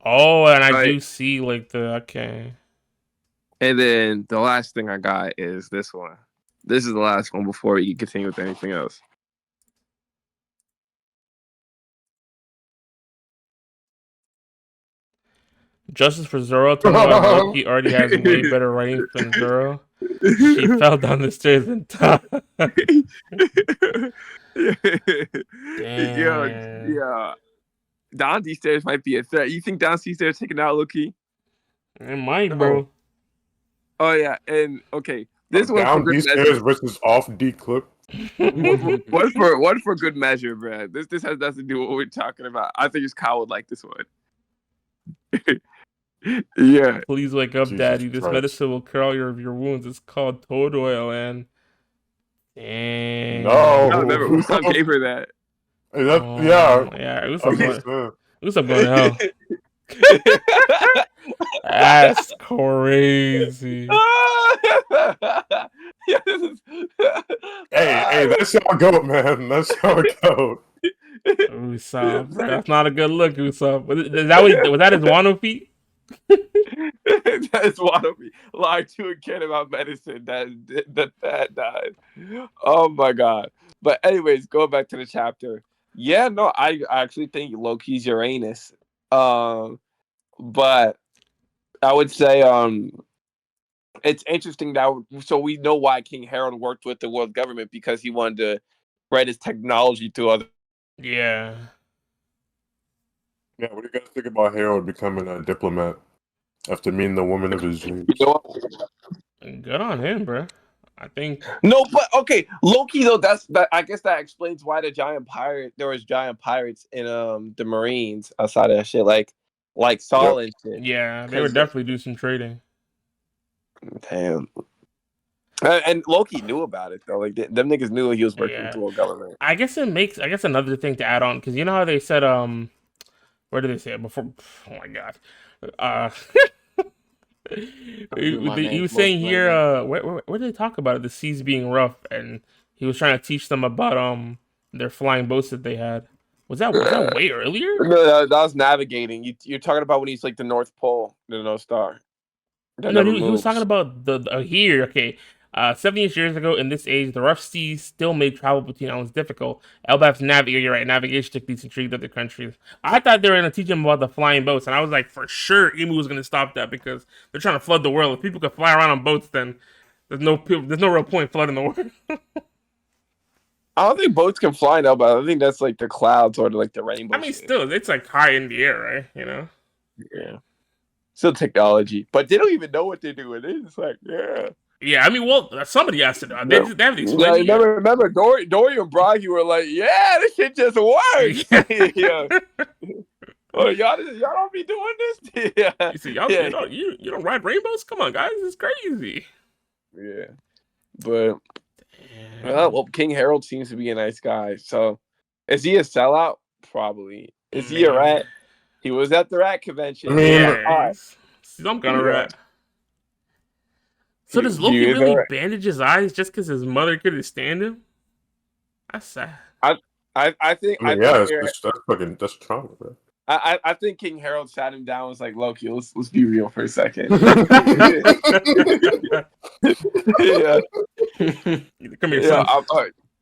Oh, and I do see, like, okay. And then the last thing I got is this one. This is the last one before you continue with anything else. Justice for Zoro. Loki already has way better writing than Zoro. She fell down the stairs and died. Yeah. Down these stairs might be a threat. You think down these stairs taking out Loki? It might, bro. Oh yeah, and okay. This one down these stairs versus off D clip. What for good measure, bro? This has nothing to do with what we're talking about. I think Kyle would like this one. Yeah. Please wake up, Jesus Daddy. This Christ. medicine will cure all your wounds. It's called toad oil, and No. I don't remember whose son gave her that. Yeah. Usopp going to hell. That's crazy. Hey, that's y'all goat, man. That's y'all goat. Usopp, bro. That's not a good look, Usopp. Was that his Wano feet? That's Wano feet. Lied to a kid about medicine that died. Oh my god. But anyways, going back to the chapter. Yeah, no, I actually think Loki's Uranus. But I would say it's interesting that so we know why King Harold worked with the world government, because he wanted to spread his technology to other. Yeah. Yeah, what do you guys think about Harold becoming a diplomat after meeting the woman of his dreams? You know what? Good on him, bro. I think no, but okay, Loki though. I guess that explains why there was giant pirates in the Marines outside of that shit, like Saul and shit. Yeah, they would definitely do some trading. Damn. And Loki knew about it though. Like them niggas knew he was working with the world government. I guess another thing to add on, because you know how they said where did they say it before? Oh my god. He was saying here, where did they talk about it? The seas being rough, and he was trying to teach them about their flying boats that they had. Was that way earlier? No, that was navigating. You're talking about when he's like the North Pole, the North Star. No, he was talking about the here. Okay, 70 years ago, in this age, the rough seas still made travel between islands difficult. Elbaf's navigation techniques intrigued other countries. I thought they were going to teach him about the flying boats, and I was like, for sure, Emu was going to stop that, because they're trying to flood the world. If people could fly around on boats, then there's no real point flooding the world. I don't think boats can fly in Elbaf. I think that's like the clouds or like the rainbow. I mean, still, it's like high in the air, right? You know? Yeah. Still technology, but they don't even know what they're doing. It's just like, yeah. Yeah, I mean, well, somebody has to know. They have to explain. Yeah, remember, Dory and Bragi were like, yeah, this shit just works. Yeah. Oh, y'all don't be doing this. Yeah. You see, you don't ride rainbows? Come on, guys, it's crazy. Yeah, but well, King Harold seems to be a nice guy. So, is he a sellout? Probably. Is he a rat? He was at the rat convention. Yeah, some kind of rat. So does Loki really bandage his eyes just because his mother couldn't stand him? That's sad. I think. That's trauma, bro. I think King Harold sat him down and was like, Loki, let's be real for a second. Yeah. Come here, son.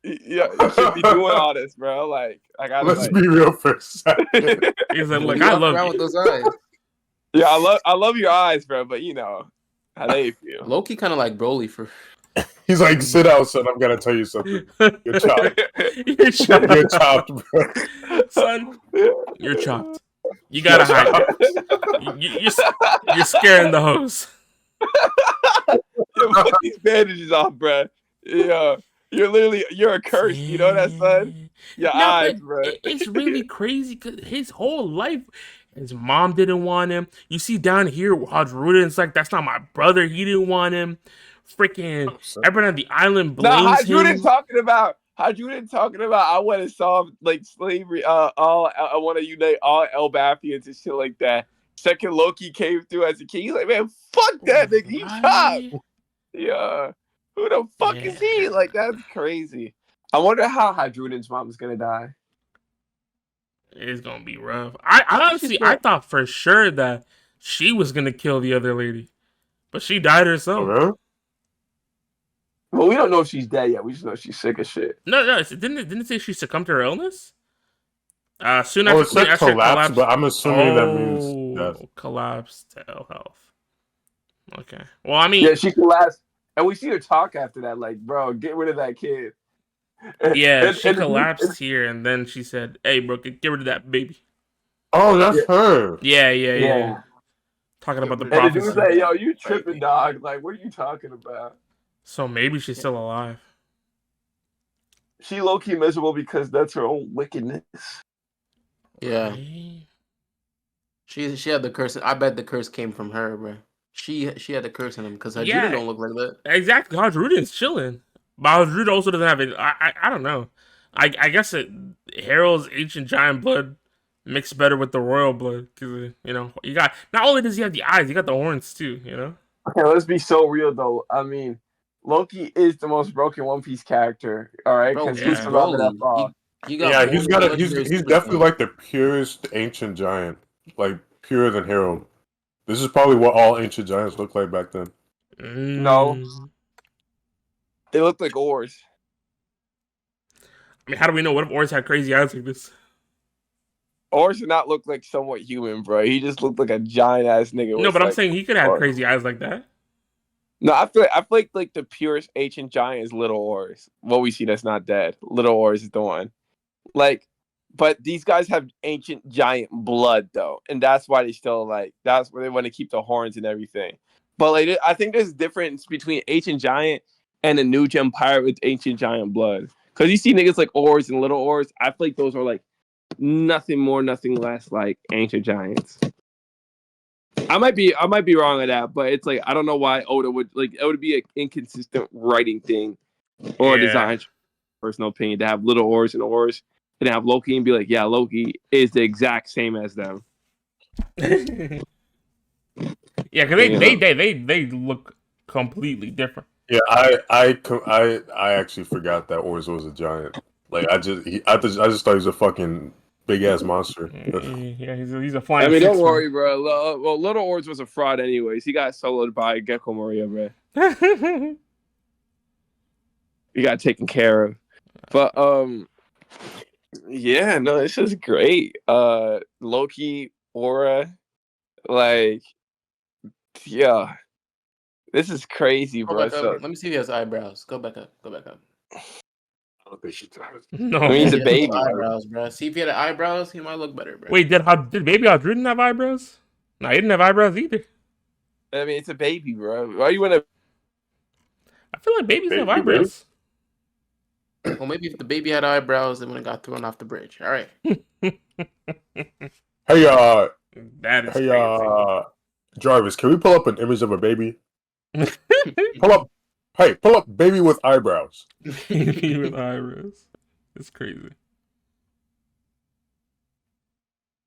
You should be doing all this, bro. Like, I gotta. Let's be real for a second. He's like, look, I love you. With those eyes. Yeah, I love your eyes, bro. But you know how they feel. Loki kind of like Broly for. He's like, sit down, son. I'm gonna tell you something. You're chopped. You're chopped. You're chopped, bro. Son. You're chopped. You gotta hide it. You're scaring the host. Yo, put these bandages off, bro. Yeah, you're a curse. You know that, son? Your No, eyes, but bro. it's really crazy because his whole life, his mom didn't want him. You see down here, Hadruden's like, that's not my brother. He didn't want him. Freaking everyone on the island Nah, blames Hadruden him. talking about. I want to solve like slavery. I want to unite all Elbathians and shit like that. Second Loki came through as a king. He's like, man, fuck that nigga. He chopped. Yeah. Who the fuck is he? Like, that's crazy. I wonder how Hadruden's mom is gonna die. It's gonna be rough. I thought for sure that she was gonna kill the other lady, but she died herself. Oh, really? Well, we don't know if she's dead yet. We just know she's sick as shit. No, didn't it say she succumbed to her illness? Soon Oh, after it said Queen Esther collapse, collapsed. but I'm assuming that means death. Collapsed to ill health. Okay. Well, I mean, Yeah, she collapsed, and we see her talk after that. Like, bro, get rid of that kid. yeah, she collapsed here, and then she said, "Hey, bro, get rid of that baby." Oh, that's her. Yeah. Talking about the And the dude prophecy. say, "Yo, you tripping, dog? Like, what are you talking about?" So maybe she's still alive. She low key miserable because that's her own wickedness. Yeah. Right? She had the curse. I bet the curse came from her, bro. She had the curse in him because Hadruden don't look like that. Exactly. Hadruden's chilling. But Hadruden also doesn't have it. I don't know. I guess Harold's ancient giant blood mixed better with the royal blood. Because, you got, not only does he have the eyes, he got the horns too, Okay, let's be so real though. I mean, Loki is the most broken One Piece character. All right, because he's survived that far. He got He's definitely like the purest ancient giant, like purer than Harold. This is probably what all ancient giants looked like back then. No, they look like oars. I mean, how do we know? What if Oars had crazy eyes like this? Oars did not look like somewhat human, bro. He just looked like a giant ass nigga. No, but I'm like, saying he could have crazy eyes like that. No, I feel like the purest ancient giant is Little Oars. What we see that's not dead. Little Oars is the one. Like, but these guys have ancient giant blood though, and that's why they still like. That's where they want to keep the horns and everything. But like, I think there's a difference between ancient giant and a new gem pirate with ancient giant blood. Because you see niggas like Oars and Little Oars. I feel like those are like nothing more, nothing less like ancient giants. I might be wrong on that, but it's like I don't know why Oda would like it would be an inconsistent writing thing or design. Personal opinion to have Little Oars and Oars and have Loki and be like, yeah, Loki is the exact same as them. Yeah, because they look completely different. Yeah, I actually forgot that Oars was a giant. Like I just thought he was a fucking big ass monster. Yeah, he's a flying. I mean, don't worry, bro. Well, Little Oars was a fraud, anyways. He got soloed by Gecko Moria, bro. He got taken care of. But yeah, no, this is great. Loki, Aura, like, yeah, this is crazy, bro. So, let me see if he has eyebrows. Go back up. I don't think she does. No, I mean, he's a baby. Eyebrows, bro. See if he had eyebrows, he might look better, bro. Wait, did Baby Hadruden have eyebrows? No, he didn't have eyebrows either. I mean, it's a baby, bro. Why you wanna? I feel like babies have eyebrows. Well, maybe if the baby had eyebrows, then when it got thrown off the bridge. All right. Hey, that is crazy. Jarvis, can we pull up an image of a baby? pull up baby with eyebrows. Baby with eyebrows. It's crazy.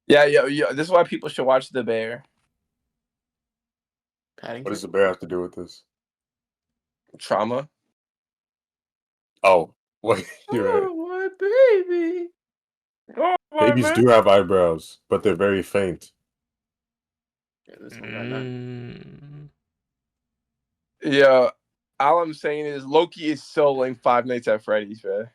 Yeah. This is why people should watch The Bear. Paddington? What does the bear have to do with this? Trauma. Oh, wait, you're right. Oh, my baby. Oh, Babies do have eyebrows, but they're very faint. Yeah, this one got none. Yeah, all I'm saying is Loki is soloing Five Nights at Freddy's, man.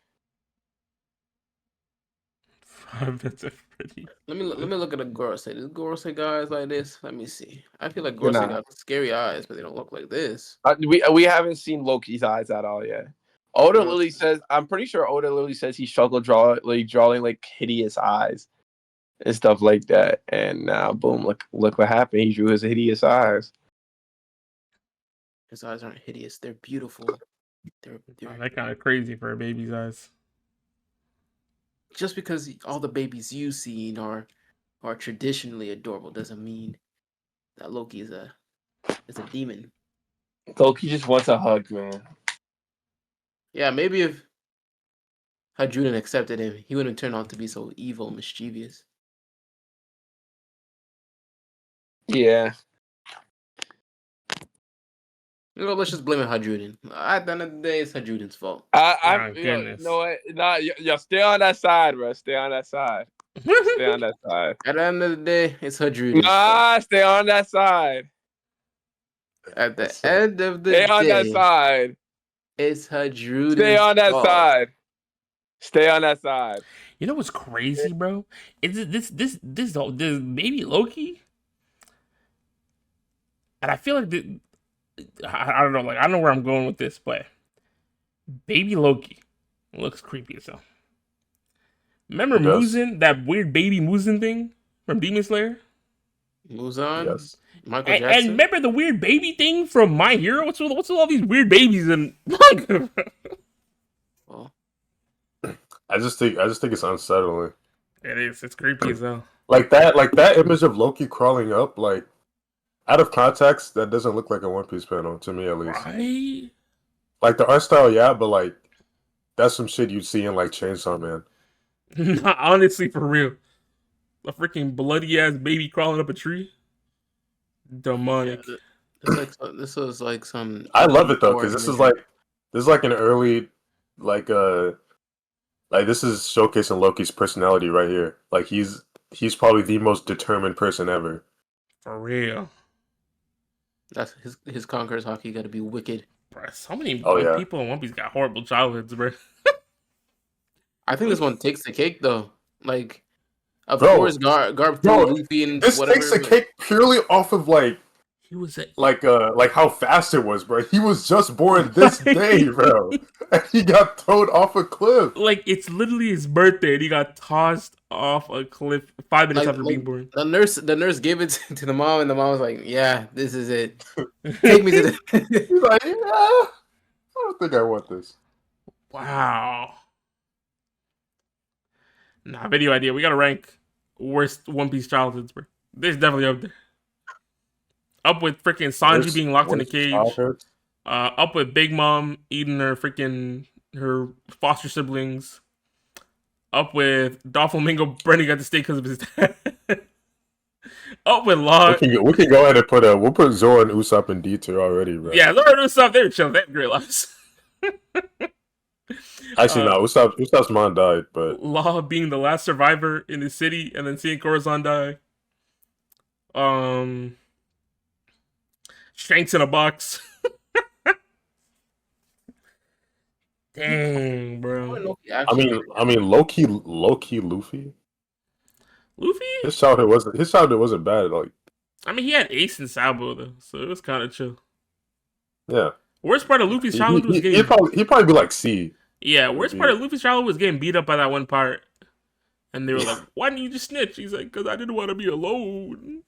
5 Bits of Freddy. Let me look at a Gorosei. Does Gorosei guys like this? Let me see. I feel like You're Gorosei not. got scary eyes, but they don't look like this. We haven't seen Loki's eyes at all yet. Oda No. Lily says, I'm pretty sure Oda Lily says he struggled drawing like hideous eyes and stuff like that. And now, boom, look what happened. He drew his hideous eyes. His eyes aren't hideous. They're beautiful. They're That kind of crazy for a baby's eyes. just because all the babies you've seen are traditionally adorable doesn't mean that Loki is a demon. Loki just wants a hug, man. Yeah, maybe if Hadruden accepted him, he wouldn't turn out to be so evil and mischievous. Yeah. You know, let's just blame it Hadruden. At the end of the day, it's Hadruden's fault. I Goodness. you know what? Nah, y'all stay on that side, bro. Stay on that side. Stay on that side. At the end of the day, it's Hadruden's fault. Nah, stay on that side. At the end of the Stay day, on that side. it's Hadruden's Stay on that fault. side. Stay on that side. You know what's crazy, bro? Is it this baby Loki? And I feel like I don't know, like I don't know where I'm going with this, but baby Loki looks creepy as hell. Remember Muzan, that weird baby Muzan thing from Demon Slayer? Muzan? Yes. Michael And Jackson? remember the weird baby thing from My Hero? What's with all these weird babies and manga? Well, I just think it's unsettling. It is. It's creepy as hell. Like that image of Loki crawling up, like out of context, that doesn't look like a One Piece panel to me, at least. Right? Like the art style, yeah, but like that's some shit you'd see in like Chainsaw Man. Honestly, for real. A freaking bloody ass baby crawling up a tree. Demonic. this was like some. I love it though, because this is like an early, like this is showcasing Loki's personality right here. Like he's probably the most determined person ever. For real. That's his Conqueror's hockey got to be wicked. Bro, so many yeah. people in One Piece got horrible childhoods, bro. I think this one takes the cake though. Like, of Bro. course, Garb Bro, threw Luffy and This whatever. takes the cake purely off of like He was like how fast it was, bro. He was just born this day, bro, and he got thrown off a cliff. like it's literally his birthday, and he got tossed off a cliff 5 minutes after being born. The nurse gave it to the mom, and the mom was like, "Yeah, this is it. Take me to the." He's like, yeah, I don't think I want this. Wow. Nah, video idea. We gotta rank worst One Piece childhoods, bro. This is definitely up there. Up with freaking Sanji being locked in a cage. Up with Big Mom eating her foster siblings. Up with Doflamingo burning at the stake because of his dad. Up with Law. We can go ahead and we'll put Zoro and Usopp in D tier already, bro. Yeah, Zoro and Usopp, they're chill. They have great lives. Actually, no, Usopp's mom died, but Law being the last survivor in the city and then seeing Corazon die. Shanks in a box. Dang, bro. I mean, low-key Luffy. Luffy? His childhood wasn't bad. Like, I mean, he had Ace and Sabo though, so it was kind of chill. yeah. Worst part of Luffy's childhood was getting. He'd probably be like C. Yeah, worst part of Luffy's childhood was getting beat up by that one pirate, and they were like, "Why didn't you just snitch?" He's like, "Cause I didn't want to be alone."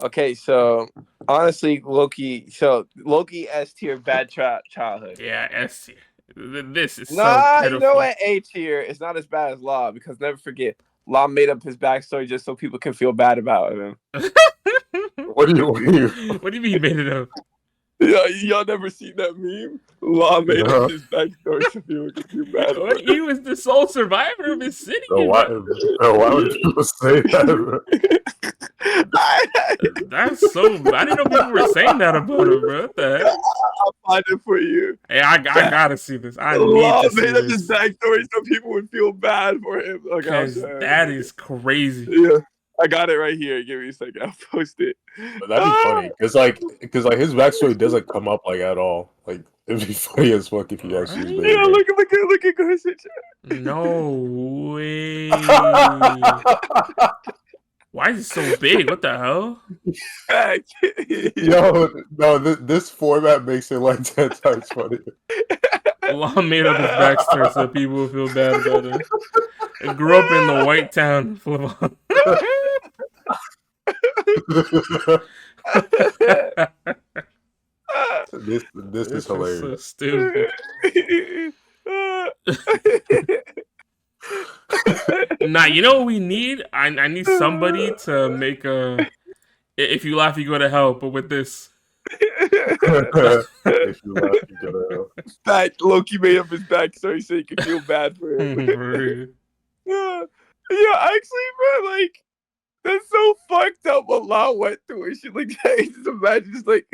Okay, so honestly, Loki S tier bad childhood. Yeah, S tier. This is Nah, so you know what? A tier. It's not as bad as Law because never forget, Law made up his backstory just so people can feel bad about him. What do you mean? What do you mean he made it up? Yeah, y'all never seen that meme? Law made up his backstory so people can feel bad about him. He was the sole survivor of his city. Why would people say that? That's so. I didn't know people were saying that about him, bro. What the heck? I'll find it for you. Hey, I gotta see this. I need Law to see made up his this. backstory so people would feel bad for him. Okay, Because that is crazy. Yeah. I got it right here. Give me a second. I'll post it. But that'd be funny because his backstory doesn't come up like at all. Like it'd be funny as fuck if he actually Right? made Yeah, it. look at Ghost. No way. Why is it so big? What the hell? Yo, no, this format makes it like 10 times funnier. Law made up his backstory so people will feel bad about him. He grew up in the white town. this is hilarious. So stupid. Nah, you know what we need? I need somebody to make a if you laugh you go to hell, but with this. If you laugh, you go to hell. Fact, Loki made up his backstory so he could feel bad for him. Yeah, actually, bro, like that's so fucked up what Law went through and shit like that. Just imagine, just like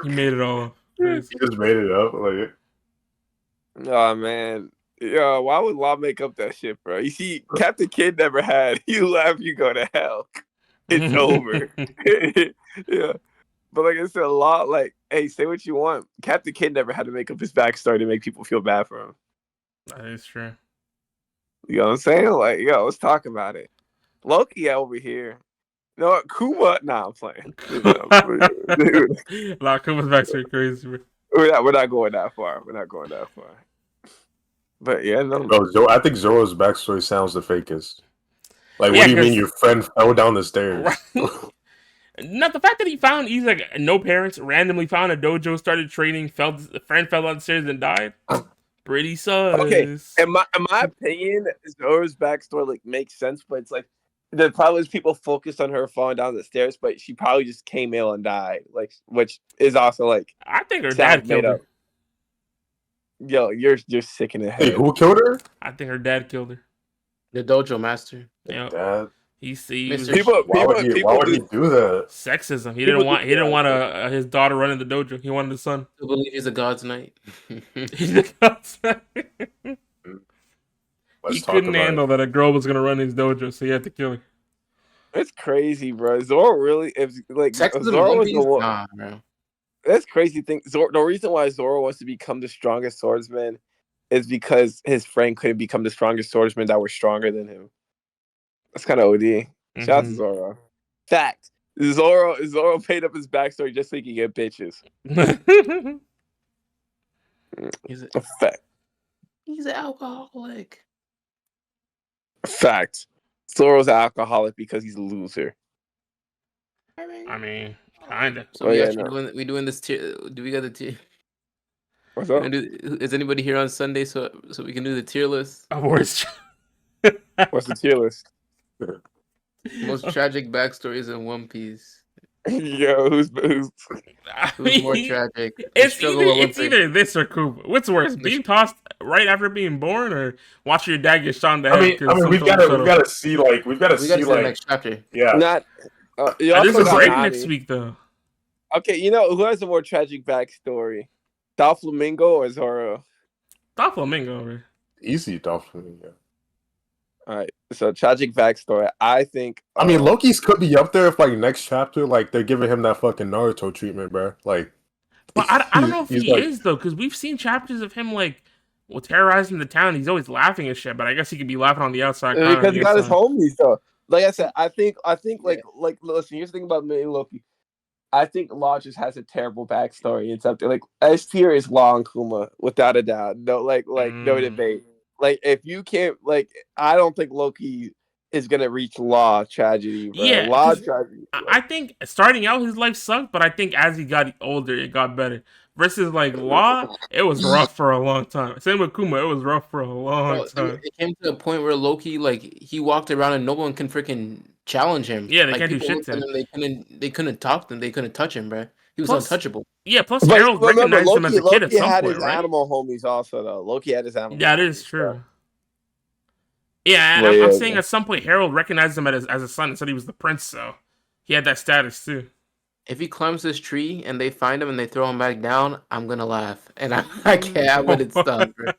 He made it all up. He just made it up. Like, oh man, yeah. Why would Law make up that shit, bro? You see, Captain Kidd never had. You laugh, you go to hell. It's over. Yeah, but like I said, Law, like, hey, say what you want. Captain Kidd never had to make up his backstory to make people feel bad for him. That is true. You know what I'm saying? Like, yo, let's talk about it. Loki over here. You know what? Kuma. Nah, I'm playing. Like Kuma's backstory crazy, bro. We're not going that far. We're not going that far. But yeah, no. bro, I think Zoro's backstory sounds the fakest. Like, Yeah, what do you mean 'cause- your friend fell down the stairs? Right. Not the fact that he's like no parents, randomly found a dojo, started training, a friend fell down the stairs and died. Pretty sus. Okay, in my opinion, Zoro's backstory like makes sense, but it's like the problem is people focus on her falling down the stairs, but she probably just came ill and died, like, which is also like I think her sounds dad killed made her. up. Yo, you're sick in the Hey, head. who killed her? I think her dad killed her. The dojo master. Yeah, Dad. he was People, Why would he do that? sexism. He People didn't want his daughter running the dojo. He wanted his son. I believe he's a god's knight. He's the godson. Let's He talk couldn't about handle it. that a girl was gonna run his dojo, so he had to kill her. It's crazy, bro. Zoro really, if like Sexism Zoro in was One the Piece? one. Nah, bro. That's crazy thing. The reason why Zoro wants to become the strongest swordsman is because his friend couldn't become the strongest swordsman that were stronger than him. That's kind of OD. Shout out to Zoro. Fact. Zoro paid up his backstory just so he could get bitches. He's A fact. an alcoholic. Fact. Zoro's an alcoholic because he's a loser. I mean, kinda. So Oh, we yeah, actually doing this tier. Do we got the tier? What's up? Is anybody here on Sunday so we can do the tier list? Of course. What's the tier list? Most tragic backstories in One Piece. Yo, who's Who's more tragic? The It's struggle it's Olympics. either this or Kuba. What's worse, being tossed right after being born, or watching your dad get shot in the head? I mean, we've got to see the next chapter. yeah. not? You This also is got break Nani. next week, though. Okay, you know who has a more tragic backstory? Doflamingo or Zoro? Doflamingo, man. Easy Dolphin. Yeah. All right, so tragic backstory. I think. I mean, Loki's could be up there if like next chapter, like they're giving him that fucking Naruto treatment, bro. Like, But I don't know if he's he like- is, though, because we've seen chapters of him, like, terrorizing the town. He's always laughing and shit, but I guess he could be laughing on the outside. crying on because the he got his inside. homies though. Like I said, I think like listen. Here's the thing about me and Loki. I think Law just has a terrible backstory. It's up there. Like S tier is Law and Kuma, without a doubt. No, no debate. Like if you can't, like, I don't think Loki is gonna reach Law tragedy. Bro. Yeah, Law 'cause tragedy. I think starting out his life sucked, but I think as he got older, it got better. Versus like Law, it was rough for a long time. Same with Kuma, it was rough for a long Bro, time. it came to a point where Loki, like, he walked around and no one can freaking challenge him. Yeah, they like, can't do people shit looked to at him. They couldn't talk to him. They couldn't touch him, bro. He was Plus- untouchable. Yeah, plus But Harold remember, recognized him as a kid at Loki some had point, his right? animal homies also though. Loki had his animal. Yeah, that homies, is true. so. Yeah, and Well, I'm yeah, saying at some point Harold recognized him as a son and said he was the prince, so he had that status too. If he climbs this tree and they find him and they throw him back down, I'm gonna laugh. And I can't. I wouldn't stop, bro.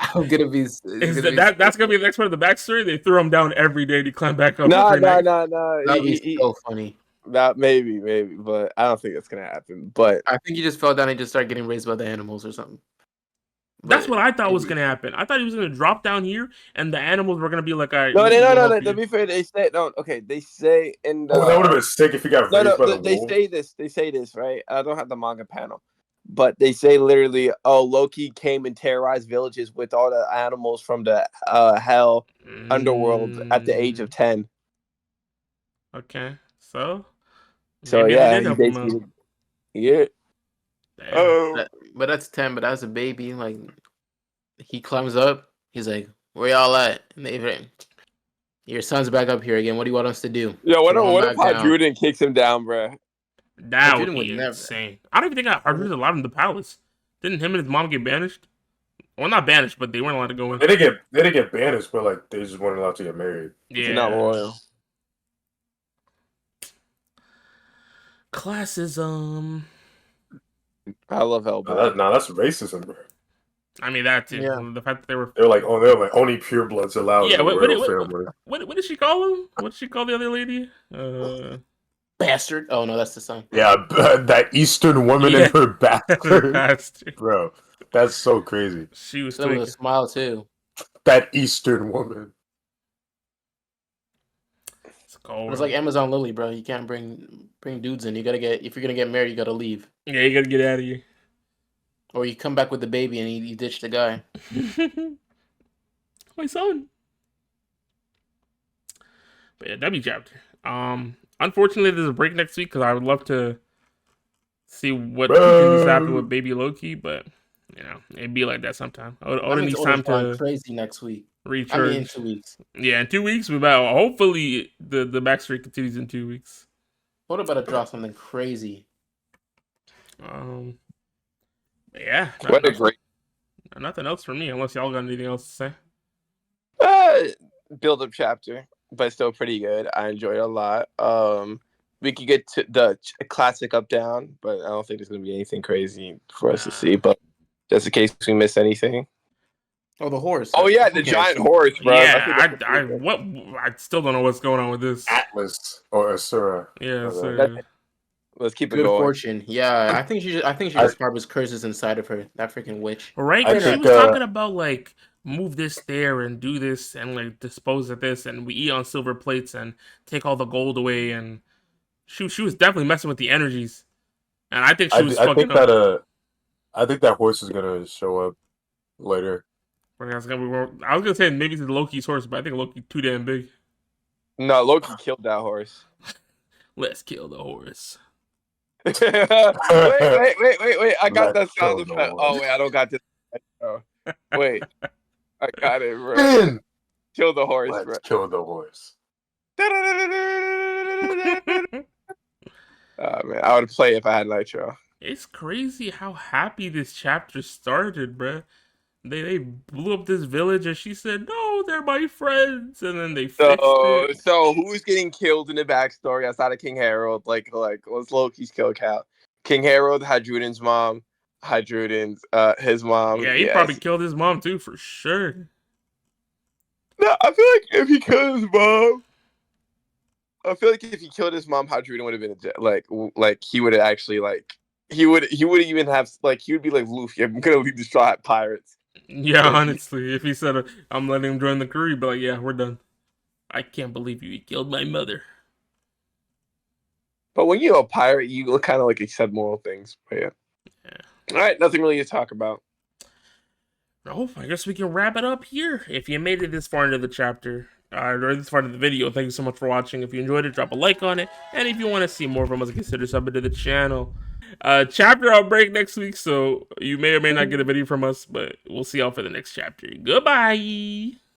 I'm gonna be. It's Is gonna be. that's gonna be the next part of the backstory? They throw him down every day to climb back up No, every no, night. no, no. That'd be so funny. That maybe, but I don't think it's gonna happen. But I think he just fell down and just started getting raised by the animals or something. That's But what I thought was maybe. gonna happen. I thought he was gonna drop down here, and the animals were gonna be like, "All right, no, we no, will no, help no. you." To be fair, they say no. Okay, they say in the Oh, that would have been sick if he got no, raised by the they wolves. say this. They say this, right? I don't have the manga panel, but they say literally, oh, Loki came and terrorized villages with all the animals from the hell underworld at the age of 10. Okay, so So maybe they yeah, did he help him out. basically yeah. Damn. Oh, But that's 10. But as a baby, like he climbs up. He's like, "Where y'all at?" And they like, "Your son's back up here again. What do you want us to do?" yeah. Throw him What if back down. Hadruden kicks him down, bruh? That would Juden would be never. insane. I don't even think Ardru's allowed in the palace. Didn't him and his mom get banished? Well, not banished, but they weren't allowed to go in. They didn't get banished, but like they just weren't allowed to get married. He's not Yeah. loyal. Classism. I love Hellboy. That's racism, bro. I mean, that too. Yeah. The fact that they were. They're like only purebloods allowed Yeah. in the royal What, family. what did she call him? What did she call the other lady? Bastard. Oh no, that's the son. Yeah, that Eastern woman Yeah. and her bastard, Bastard. bro. That's so crazy. She was That with a tweaking. smile too. That Eastern woman. It's cold. It's like Amazon Lily, bro. You can't bring dudes in. You gotta get if you're gonna get married, you gotta leave, Yeah, you gotta get out of here. or you come back with the baby and you ditch the guy. My son. But yeah, W chapter. Unfortunately, there's a break next week because I would love to see what continues to happen with Baby Loki, but you know, it'd be like that sometime. Odin needs time to crazy next week. recharge. I mean, in 2 weeks. Yeah, in 2 weeks. Hopefully the backstory continues in 2 weeks. What about to drop something crazy? Yeah. What a great Nothing else for me, unless y'all got anything else to say. build up chapter, but still pretty good. I enjoyed it a lot. We could get to the classic up down, but I don't think there's gonna be anything crazy for us to see. But just in case we miss anything. Oh, the horse. Oh yeah, the Okay. giant horse, bro. Yeah, I still don't know what's going on with this. Atlas or Asura. Yeah, Okay. Let's keep it Good going. fortune. Yeah, I think she just harbors curses inside of her. That freaking witch. Right? I 'Cause she think, was talking about like move this there and do this and like dispose of this and we eat on silver plates and take all the gold away and she was definitely messing with the energies. And I think she was fucking up. I think that horse is gonna show up later. I was gonna say maybe it's Loki's horse, but I think Loki's too damn big. No, Loki killed that horse. Let's kill the horse. wait! I got that sound effect. Oh wait, I don't got this. Oh, wait, I got it, bro. Man, Kill the horse, bro. let's kill the horse. Man, I would play if I had Nitro. It's crazy how happy this chapter started, bruh. They blew up this village and she said, "No, they're my friends," and then they fixed it. So who's getting killed in the backstory outside of King Harold? Like what's Loki's kill count? King Harold, Hadruden's mom, his mom. Yeah, he probably killed his mom too, for sure. No, I feel like if he killed his mom, Hadruden would have been like he would have actually he would even have he would be like Luffy. I'm gonna lead the straw hat pirates. Yeah, honestly, if he said I'm letting him join the crew, he'd be like, yeah, we're done. I can't believe you killed my mother. But when you're a pirate, you kind of accept moral things. But yeah. All right, nothing really to talk about. Oh, I guess we can wrap it up here. If you made it this far into the chapter, or this far into the video, thank you so much for watching. If you enjoyed it, drop a like on it. And if you want to see more from us, consider subbing to the channel. Chapter outbreak next week, so you may or may not get a video from us, but we'll see y'all for the next chapter. Goodbye!